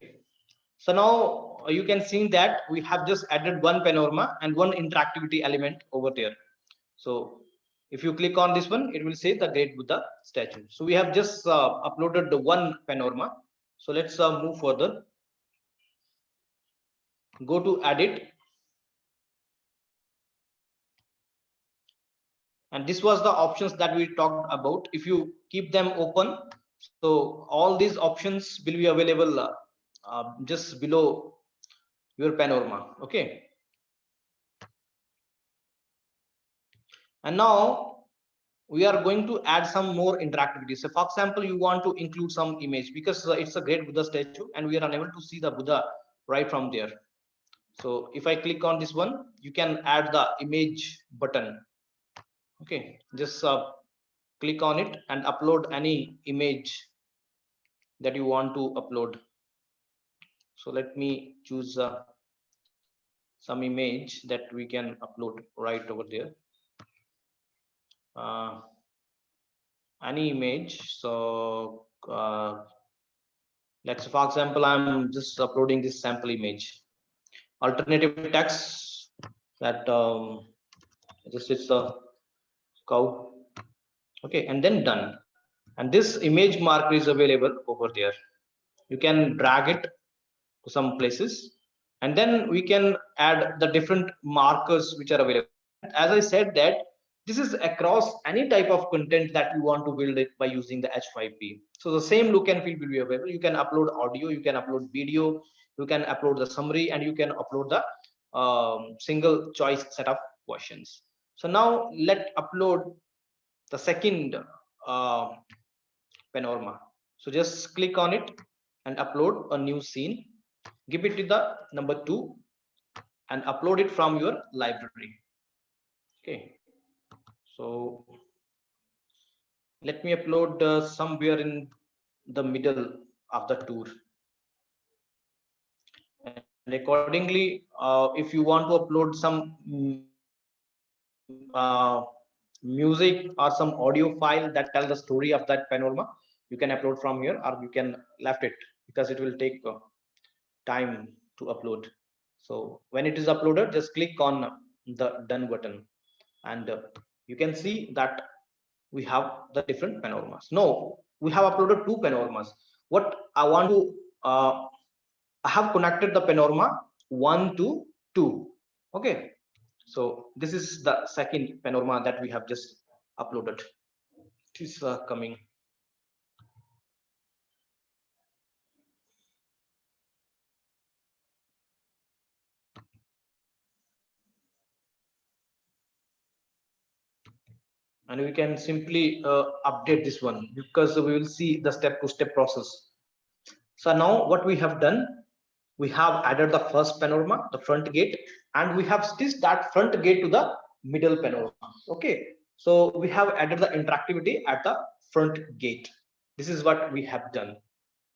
S1: So now you can see that we have just added one panorama and one interactivity element over there. So if you click on this one, it will say the Great Buddha statue. So we have just uploaded the one panorama. So let's move further. Go to edit. And this was the options that we talked about. If you keep them open, So all these options will be available just below your panorama. Okay. And now we are going to add some more interactivity. So for example, you want to include some image because it's a great Buddha statue and we are unable to see the Buddha right from there. So if I click on this one, you can add the image button. Okay, just click on it and upload any image that you want to upload. So let me choose some image that we can upload right over there. Any image. So let's, for example, I'm just uploading this sample image. Alternative text that just it's a cow. Okay, and then done. And this image marker is available over there. You can drag it to some places, and then we can add the different markers which are available. As I said that this is across any type of content that you want to build it by using the H5P. So the same look and feel will be available. You can upload audio, you can upload video, you can upload the summary, and you can upload the single choice set of questions. So now let's upload the second panorama. So just click on it and upload a new scene. Give it to the number 2 and upload it from your library. Okay, so let me upload somewhere in the middle of the tour. And accordingly, if you want to upload some music or some audio file that tell the story of that panorama, you can upload from here, or you can left it because it will take time to upload. So when it is uploaded, just click on the done button, and you can see that we have the different panoramas. No, we have uploaded 2 panoramas. What I want to I have connected the panorama 1 to 2. Okay, so this is the second panorama that we have just uploaded. It is coming. And we can simply update this one because we will see the step-to-step process. So now what we have done, we have added the first panorama, the front gate, and we have stitched that front gate to the middle panorama. Okay, so we have added the interactivity at the front gate. This is what we have done.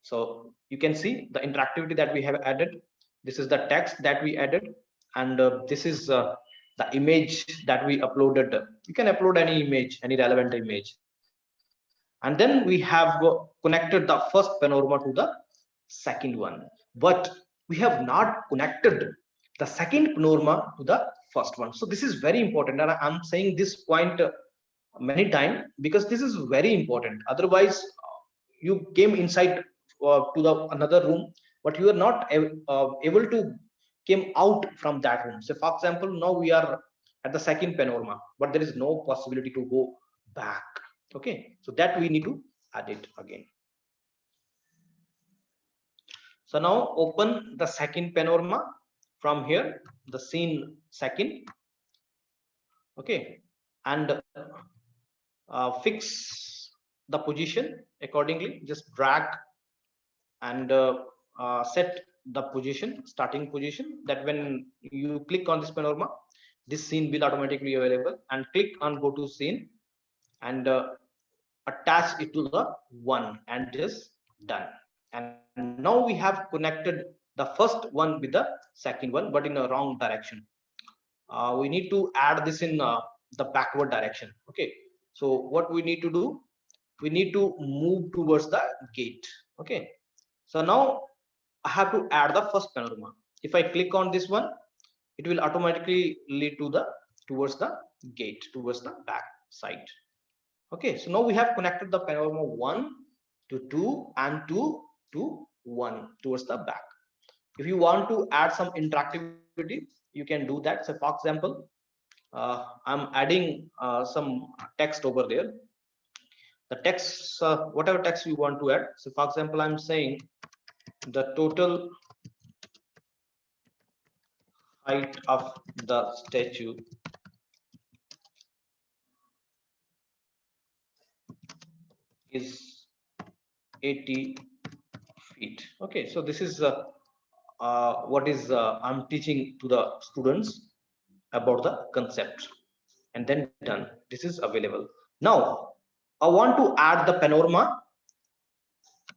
S1: So you can see the interactivity that we have added. This is the text that we added, and this is the image that we uploaded. You can upload any image, any relevant image. And then we have connected the first panorama to the second one, but we have not connected the second panorama to the first one. So this is very important, and I'm saying this point many times because this is very important. Otherwise, you came inside to the another room, but you are not able to came out from that room. So for example, now we are at the second panorama, but there is no possibility to go back. Okay, so that we need to add it again. So now open the second panorama from here, the scene second. Okay, and fix the position accordingly. Just drag and set the position, starting position, that when you click on this panorama, this scene will automatically available, and click on go to scene and attach it to the one and just done. And now we have connected the first one with the second one, but in a wrong direction. We need to add this in the backward direction. Okay, so what we need to do, we need to move towards the gate. Okay, so now I have to add the first panorama. If I click on this one, it will automatically lead to the towards the gate, towards the back side. Okay, so now we have connected the panorama 1 to 2 and 2 to 1 towards the back. If you want to add some interactivity, you can do that. So for example, I'm adding some text over there. the text, whatever text you want to add. So for example, I'm saying the total height of the statue is 80 feet. Okay, so this is what is I'm teaching to the students about the concept, and then done. This is available. Now I want to add the panorama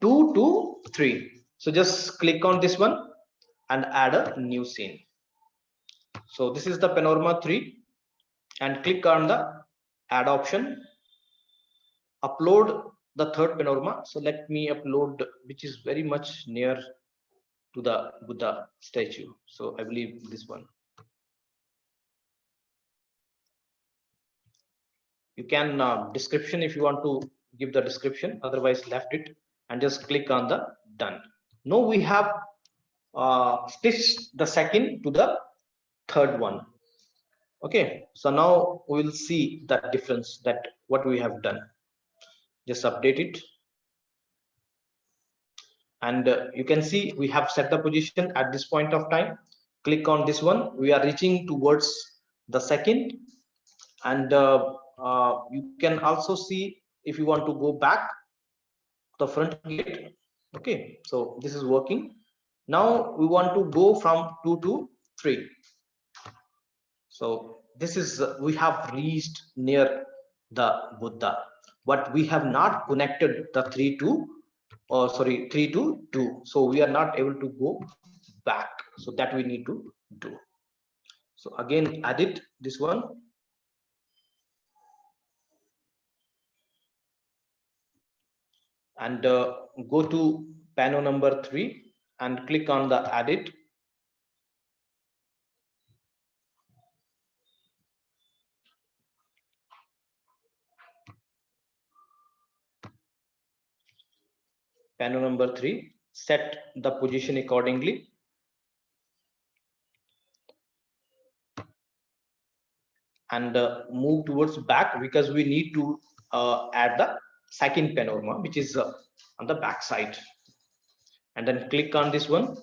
S1: 2 to 3. So just click on this one and add a new scene. So this is the panorama 3, and click on the add option. Upload the third panorama. So let me upload which is very much near to the Buddha statue. So I believe this one. You can description if you want to give the description, otherwise left it and just click on the done. Now we have stitched the second to the third one. Okay, so now we will see the difference that what we have done. Just update it, and you can see we have set the position at this point of time. Click on this one. We are reaching towards the second, and you can also see if you want to go back the front gate. Okay, so this is working. Now we want to go from 2 to 3. So this is we have reached near the Buddha, but we have not connected the 3 to 2. So we are not able to go back. So that we need to do. So again, edit this one. And go to panel number 3 and click on the edit. Panel number 3, set the position accordingly. And move towards back, because we need to add the second panorama, which is on the back side. And then click on this one,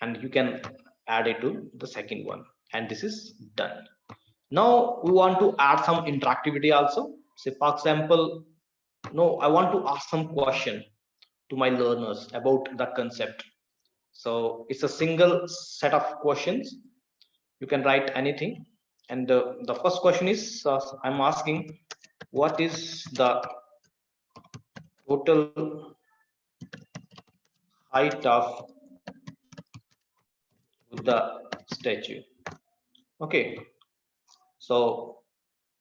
S1: and you can add it to the second one, and this is done. Now we want to add some interactivity also. Say for example, no, I want to ask some question to my learners about the concept. So it's a single set of questions. You can write anything. And the first question is, I'm asking, what is the total height of the statue? Okay, so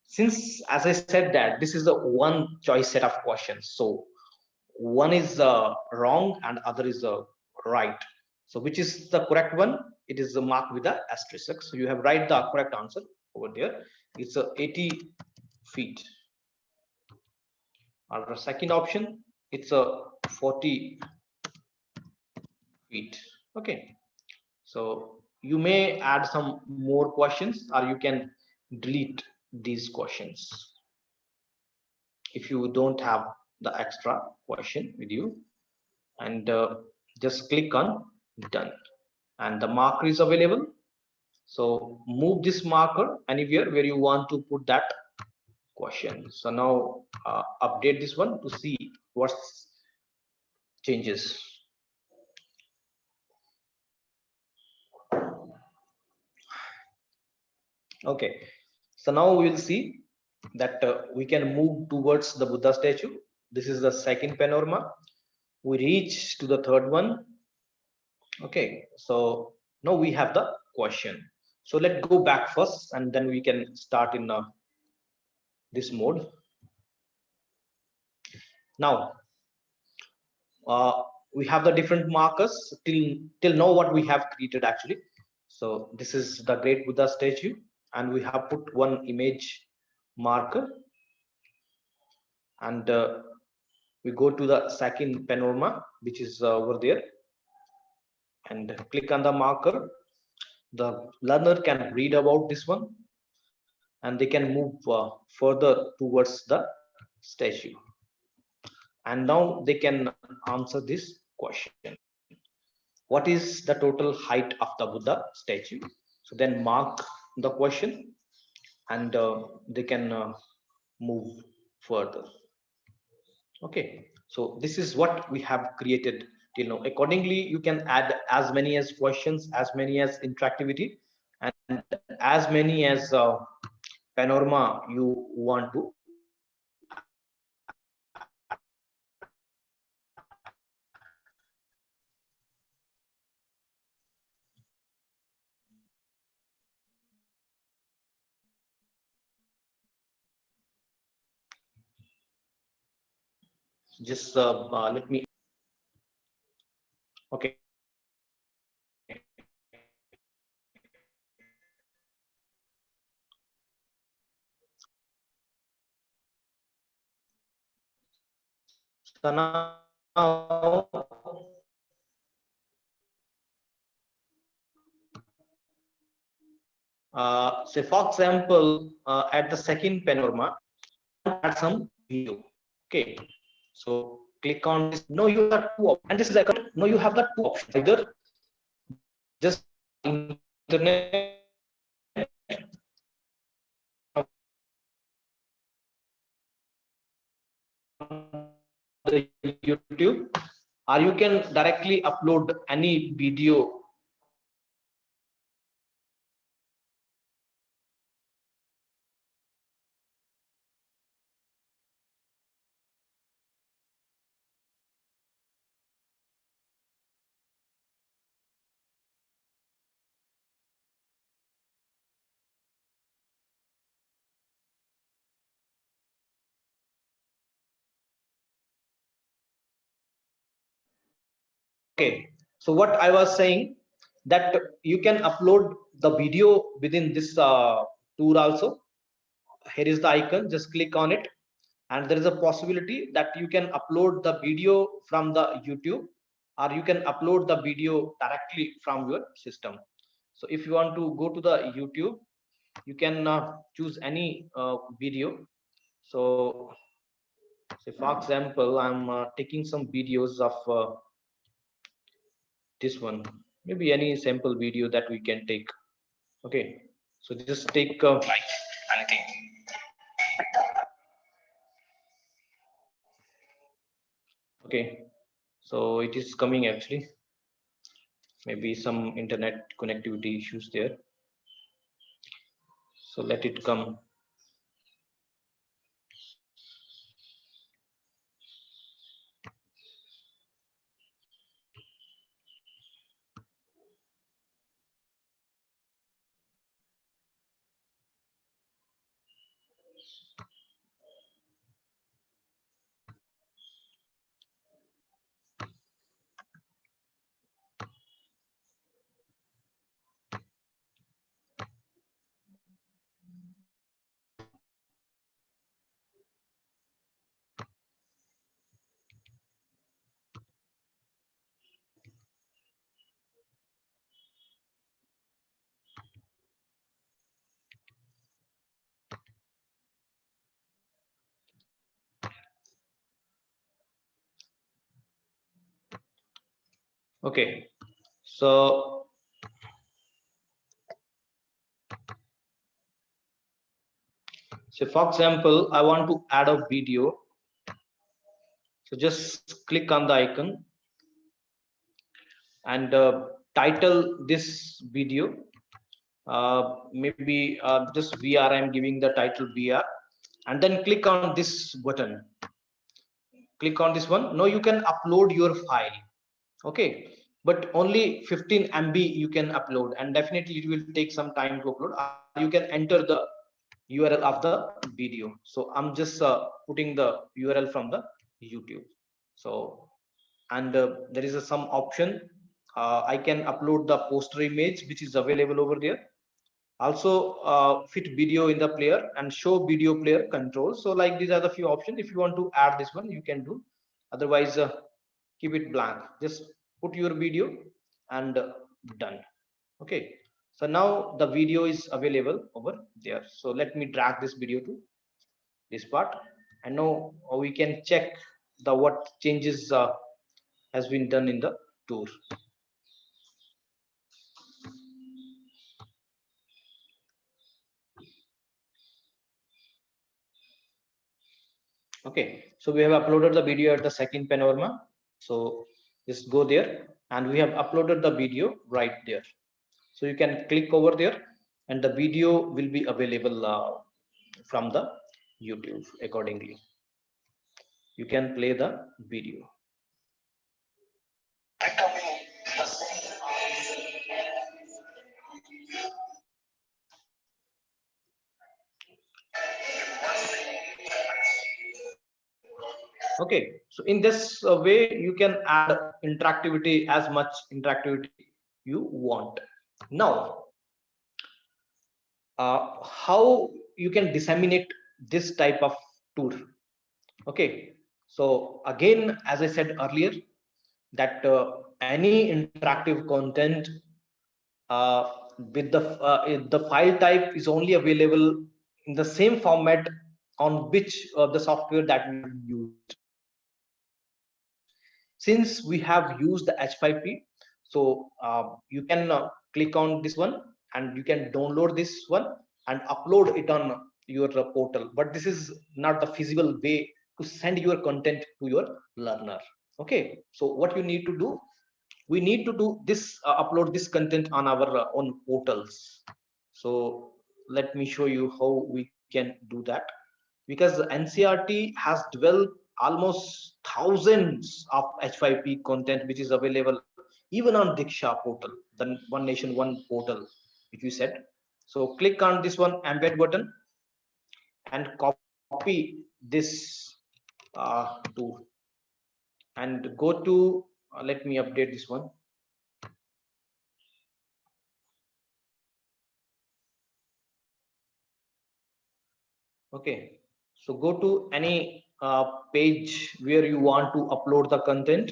S1: since, as I said, that this is the one choice set of questions, so one is wrong and other is right. So which is the correct one? It is marked with the asterisk. So you have write the correct answer over there. It's 80 feet. Or the second option, it's 40 feet. Okay, so you may add some more questions, or you can delete these questions if you don't have the extra question with you. And just click on done, and the marker is available. So move this marker anywhere where you want to put that question. So now update this one to see what changes. Okay, so now we will see that we can move towards the Buddha statue. This is the second panorama. We reach to the third one. Okay, so now we have the question. So let's go back first, and then we can start in this mode. Now we have the different markers till now what we have created actually. So this is the great Buddha statue, and we have put one image marker, and we go to the second panorama, which is over there, and click on the marker. The learner can read about this one, and they can move further towards the statue. And now they can answer this question. What is the total height of the Buddha statue? So then mark the question and they can move further. Okay, so this is what we have created till now. Accordingly, you can add as many as questions, as many as interactivity, and as many as panorama you want to. Just let me. Okay. So now, say for example, at the second panorama, add some video. Okay, so click on this. No, you have two options, and this is like no, you have the two options. Either just internet the YouTube, or you can directly upload any video. Okay, so what I was saying that you can upload the video within this tour also. Here is the icon, just click on it, and there is a possibility that you can upload the video from the YouTube, or you can upload the video directly from your system. So if you want to go to the YouTube, you can choose any video. So say for example, I'm taking some videos of this one, maybe any sample video that we can take. Okay, so just take like anything. Okay, so it is coming actually, maybe some internet connectivity issues there, so let it come. Okay, so for example, I want to add a video. So just click on the icon and title this video. Maybe just VR, I'm giving the title VR, and then click on this button. Click on this one. Now you can upload your file. Okay, but only 15 MB you can upload, and definitely it will take some time to upload. You can enter the URL of the video. So I'm just putting the URL from the YouTube. So, and there is some option. I can upload the poster image which is available over there. Also fit video in the player and show video player controls. So like these are the few options. If you want to add this one, you can do. Otherwise, keep it blank. Just put your video and done. Okay, so now the video is available over there. So let me drag this video to this part, And now we can check the what changes has been done in the tour. Okay, so we have uploaded the video at the second panorama. So just go there, and we have uploaded the video right there. So you can click over there, and the video will be available from the YouTube accordingly. You can play the video. Okay, so in this way, you can add interactivity, as much interactivity you want. Now, how you can disseminate this type of tour? Okay, so again, as I said earlier, that any interactive content with the file type is only available in the same format on which the software that we used. Since we have used the H5P, so you can click on this one, and you can download this one and upload it on your portal. But this is not the feasible way to send your content to your learner. Okay, so what you need to do, we need to do this, upload this content on our own portals. So let me show you how we can do that, because NCERT has developed almost thousands of H5P content which is available even on Diksha portal, the One Nation One portal, which we said. So click on this one embed button and copy this tool and go to let me update this one. Okay, so go to any page where you want to upload the content.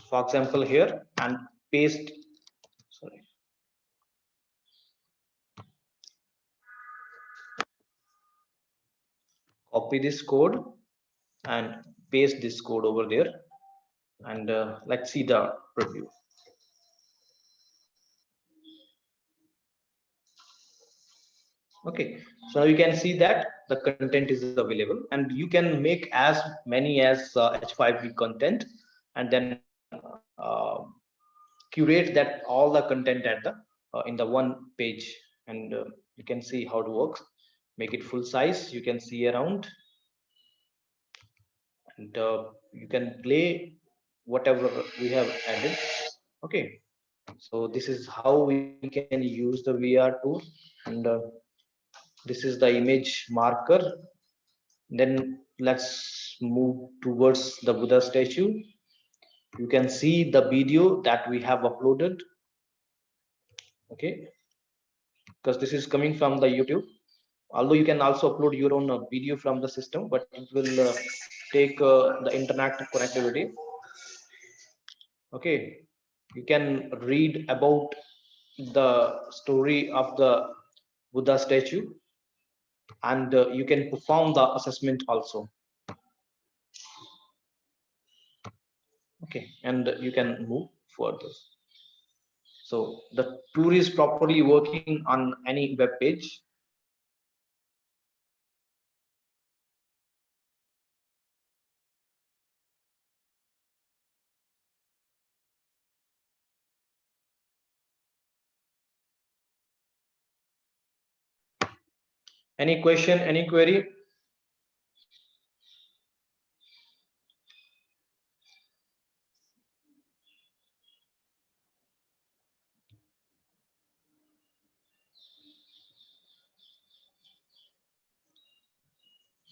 S1: For example, here, and paste, sorry, copy this code and paste this code over there, and let's see the preview. Okay, so now you can see that the content is available, and you can make as many as H5P content, and then curate that all the content at the in the one page, and you can see how it works. Make it full size, you can see around, and you can play whatever we have added. Okay, so this is how we can use the VR tool, and this is the image marker. Then let's move towards the Buddha statue. You can see the video that we have uploaded. Okay, because this is coming from the YouTube, although you can also upload your own video from the system, but it will take the internet connectivity. Okay, you can read about the story of the Buddha statue, and you can perform the assessment also. Okay, and you can move further. So the tour is properly working on any web page. Any question, any query?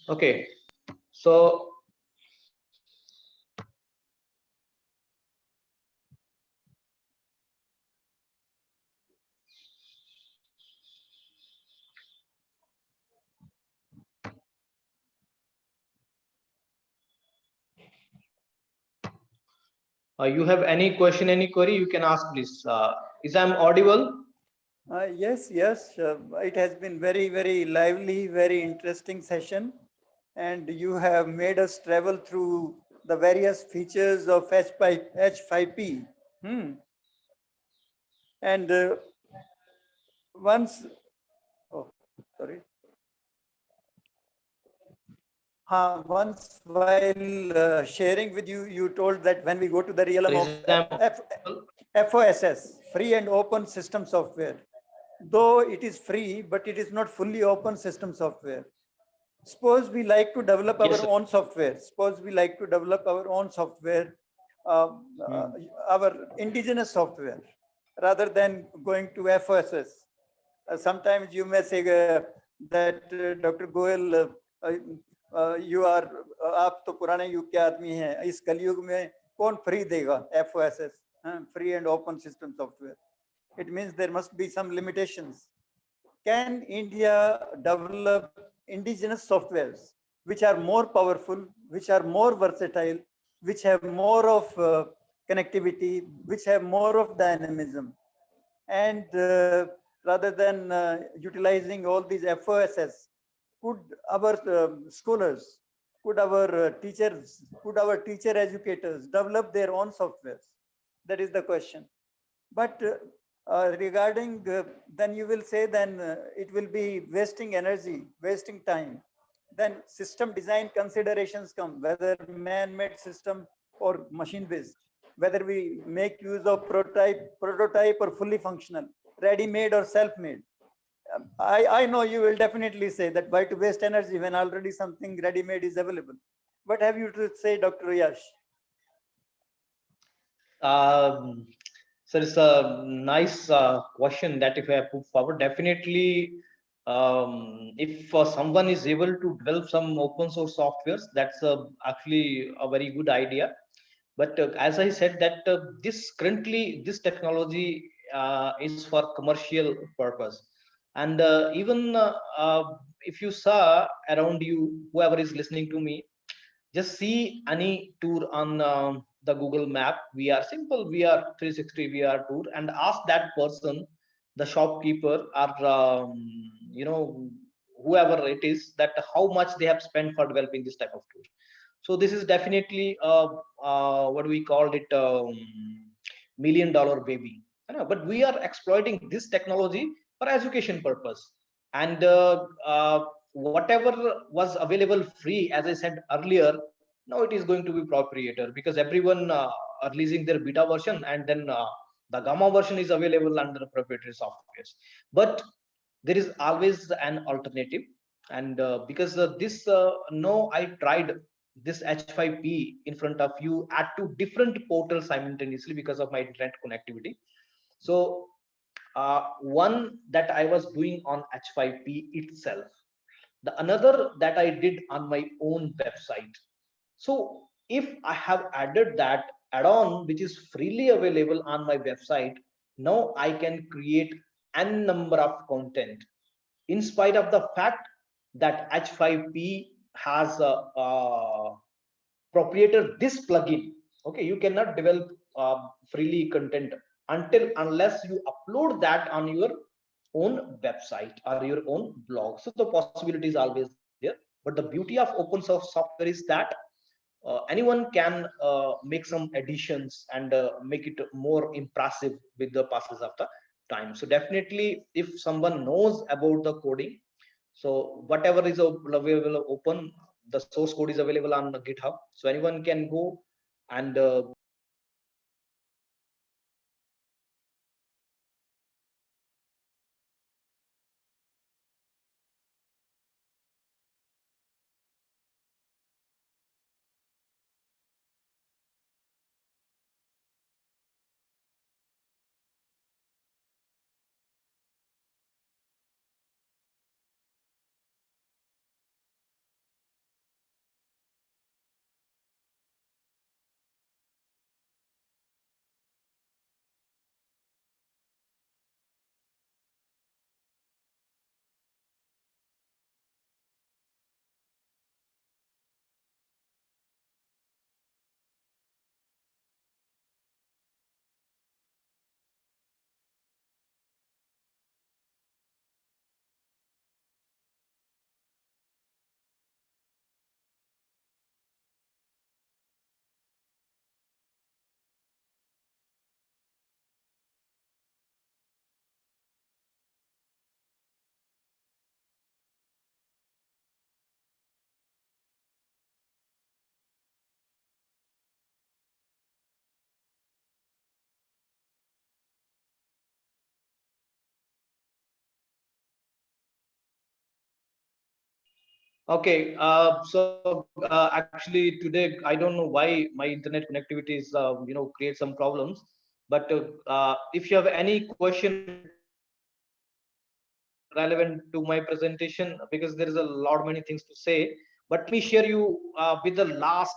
S1: Okay, so you have any question, any query, you can ask, please. Is I'm audible?
S3: Yes, yes. It has been very, very lively, very interesting session. And you have made us travel through the various features of H5P. Hmm. And once, oh, sorry. Once while sharing with you, you told that when we go to the
S1: For
S3: realm of
S1: example,
S3: FOSS, free and open system software, though it is free, but it is not fully open system software. Suppose we like to develop
S1: yes,
S3: our
S1: sir.
S3: own software. Suppose we like to develop our own software, uh,
S1: Hmm.
S3: our indigenous software, rather than going to FOSS. Sometimes you may say that Dr. Goel, you are आप तो पुराने युग के आदमी हैं इस कलयुग में कौन फ्री देगा FOSS free and open system software. It means there must be some limitations. Can India develop indigenous softwares which are more powerful, which are more versatile, which have more of connectivity, which have more of dynamism? And rather than utilizing all these FOSS, could our scholars, could our teachers, could our teacher educators develop their own softwares? That is the question. But regarding, then you will say then it will be wasting energy, wasting time. Then system design considerations come, whether man-made system or machine-based, whether we make use of prototype or fully functional, ready-made or self-made. I know you will definitely say that why to waste energy when already something ready-made is available. What have you to say, Dr. Yash?
S1: Um, so it's a nice question that if I put forward, definitely, if someone is able to develop some open source softwares, that's actually a very good idea. But as I said, that this currently this technology is for commercial purpose, and even if you saw around you, whoever is listening to me, just see any tour on the Google Map, VR, simple VR 360 VR tour, and ask that person, the shopkeeper, or you know, whoever it is, that how much they have spent for developing this type of tool. So this is definitely what we called it, $1 million baby. I know, but we are exploiting this technology for education purpose, and whatever was available free, as I said earlier, now it is going to be proprietor, because everyone are releasing their beta version, and then the gamma version is available under proprietary softwares. But there is always an alternative, and because this no, I tried this H5P in front of you at two different portals simultaneously because of my internet connectivity. So one that I was doing on H5P itself, the another that I did on my own website. So if I have added that add-on, which is freely available on my website, now I can create n number of content, in spite of the fact that H5P has a proprietor this plugin. Okay, you cannot develop freely content until unless you upload that on your own website or your own blog. So the possibility is always there. But the beauty of open source software is that anyone can make some additions and make it more impressive with the passes of the time. So definitely, if someone knows about the coding, so whatever is available open, the source code is available on GitHub, so anyone can go and Okay, so actually today I don't know why my internet connectivity is create some problems. But if you have any question relevant to my presentation, because there is a lot many things to say, but let me share you with the last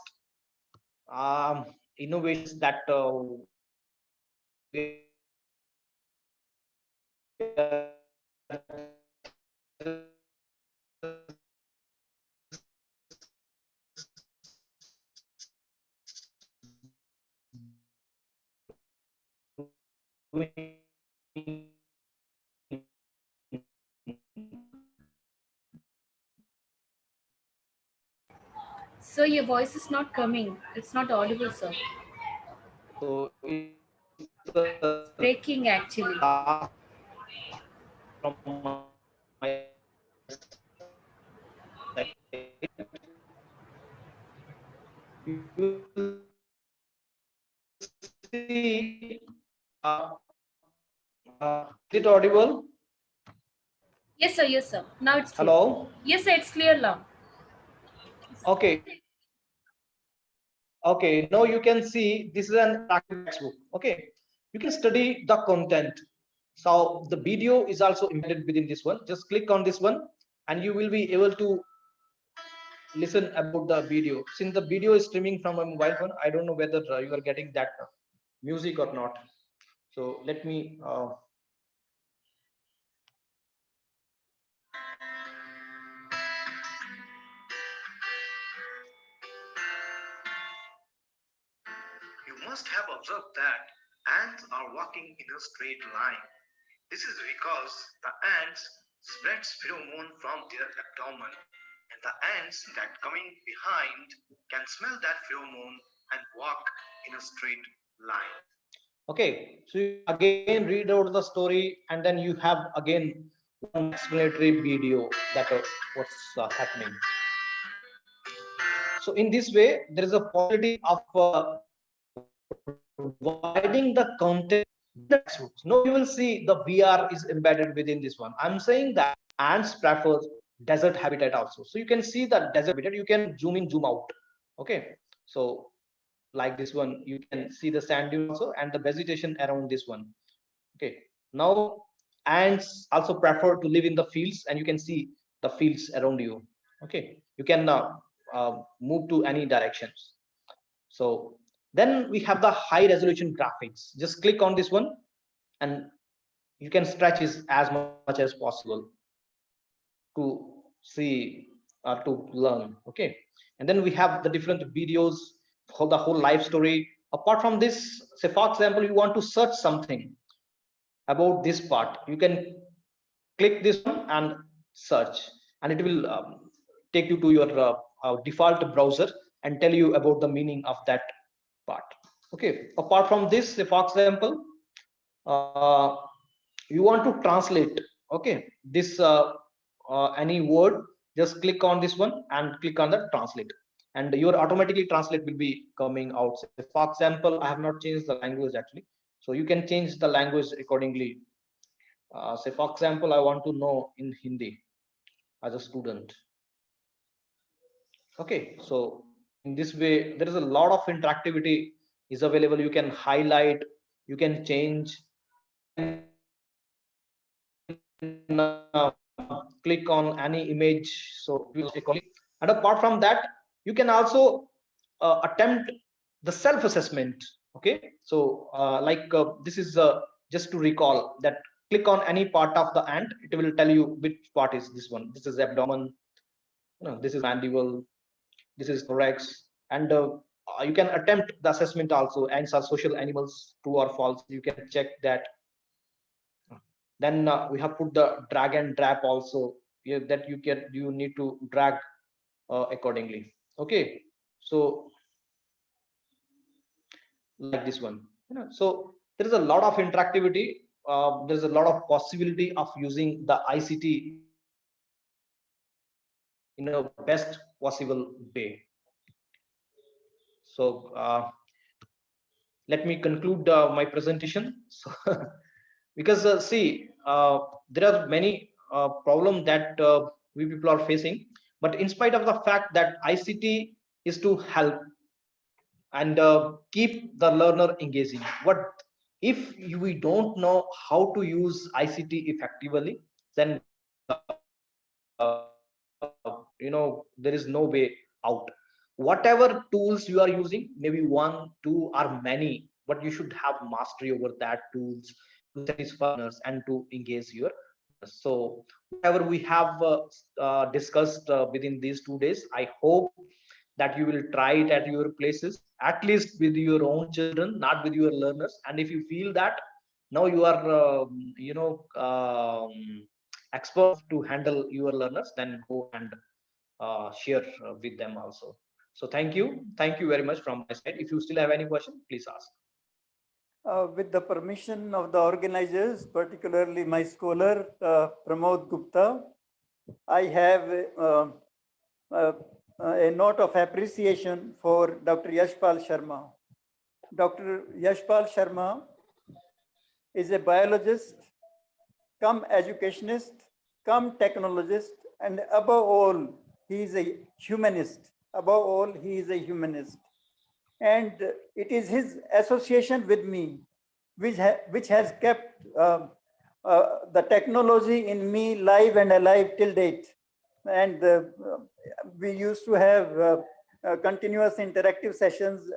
S1: innovations that
S4: So your voice is not coming. It's not audible, sir.
S1: so it's
S4: It's breaking actually.
S1: last from my side. You will see. Is it audible?
S4: Yes, sir. Yes, sir. Now it's clear.
S1: Hello.
S4: Yes, sir. It's clear now.
S1: Okay. Okay. Now you can see this is an interactive textbook. Okay. You can study the content. So the video is also embedded within this one. Just click on this one, and you will be able to listen about the video. Since the video is streaming from a mobile phone, I don't know whether you are getting that music or not. So let me You must have observed that ants are walking in a straight line. This is because the ants spreads pheromone from their abdomen, and the ants that coming behind can smell that pheromone and walk in a straight line. Okay, so you again read out the story, and then you have again one explanatory video that what's happening. So in this way, there is a possibility of providing the content in the textbooks. Now you will see the VR is embedded within this one. I'm saying that ants prefer desert habitat also. So you can see the desert habitat. You can zoom in, zoom out. Okay, so like this one, you can see the sand dune also and the vegetation around this one. Okay, now ants also prefer to live in the fields, and you can see the fields around you. Okay, you can move to any directions. So then we have the high resolution graphics. Just click on this one, and you can stretch it as much as possible to see or to learn. Okay, and then we have the different videos for the whole life story. Apart from this, say for example, you want to search something about this part, you can click this one and search, and it will take you to your default browser and tell you about the meaning of that part. Okay, apart from this, say for example, uh, you want to translate, okay, this any word, just click on this one and click on the translate, and your automatically translate will be coming out. Say for example, I have not changed the language actually, so you can change the language accordingly. Say for example, I want to know in Hindi as a student. Okay, so in this way there is a lot of interactivity is available. You can highlight, you can change, you can click on any image, so it will accordingly. And apart from that, you can also attempt the self assessment. Okay, so this is just to recall that click on any part of the ant, it will tell you which part is this one. This is abdomen, this is mandible, this is thorax, and you can attempt the assessment also. Ants are social animals, true or false, you can check that. Then we have put the drag and drop also, that you need to drag accordingly. Okay, so like this one, so there is a lot of interactivity. There's a lot of possibility of using the ICT in a best possible way. So let me conclude my presentation. So, because see, there are many problems that we people are facing. But in spite of the fact that ICT is to help and keep the learner engaging, what if we don't know how to use ICT effectively, then there is no way out. Whatever tools you are using, maybe one, two, or many, but you should have mastery over that tools to satisfy learners and to engage your. So whatever we have discussed within these 2 days, I hope that you will try it at your places, at least with your own children, not with your learners. And if you feel that now you are expert to handle your learners, then go and share with them also. So thank you very much from my side. If you still have any question, please ask.
S3: With the permission of the organizers, particularly my scholar, Pramod Gupta, I have a note of appreciation for Dr. Yashpal Sharma. Dr. Yashpal Sharma is a biologist, come educationist, come technologist, and above all, he is a humanist. Above all, he is a humanist. And it is his association with me which has kept the technology in me live and alive till date. And we used to have continuous interactive sessions.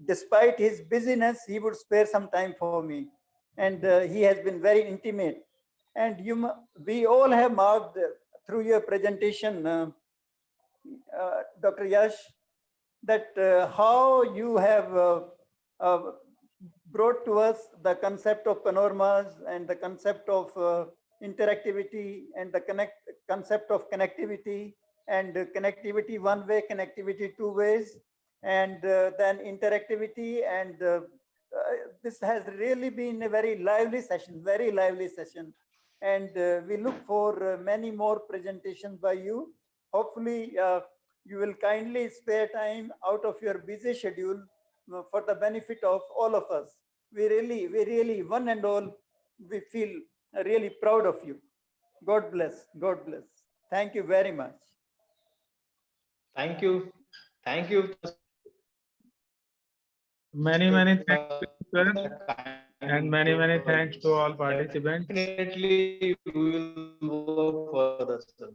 S3: Despite his busyness, he would spare some time for me. And he has been very intimate. And we all have marked through your presentation, Dr. Yash, that how you have brought to us the concept of panoramas and the concept of interactivity and the concept of connectivity, and connectivity one way, connectivity two ways, and then interactivity. And this has really been a very lively session, very lively session. And we look for many more presentations by you. Hopefully, you will kindly spare time out of your busy schedule for the benefit of all of us. We really, one and all, we feel really proud of you. God bless. God bless. Thank you very much.
S1: Thank you.
S2: Many thanks, sir, and many thanks to all participants.
S1: Definitely, we will work further, sir.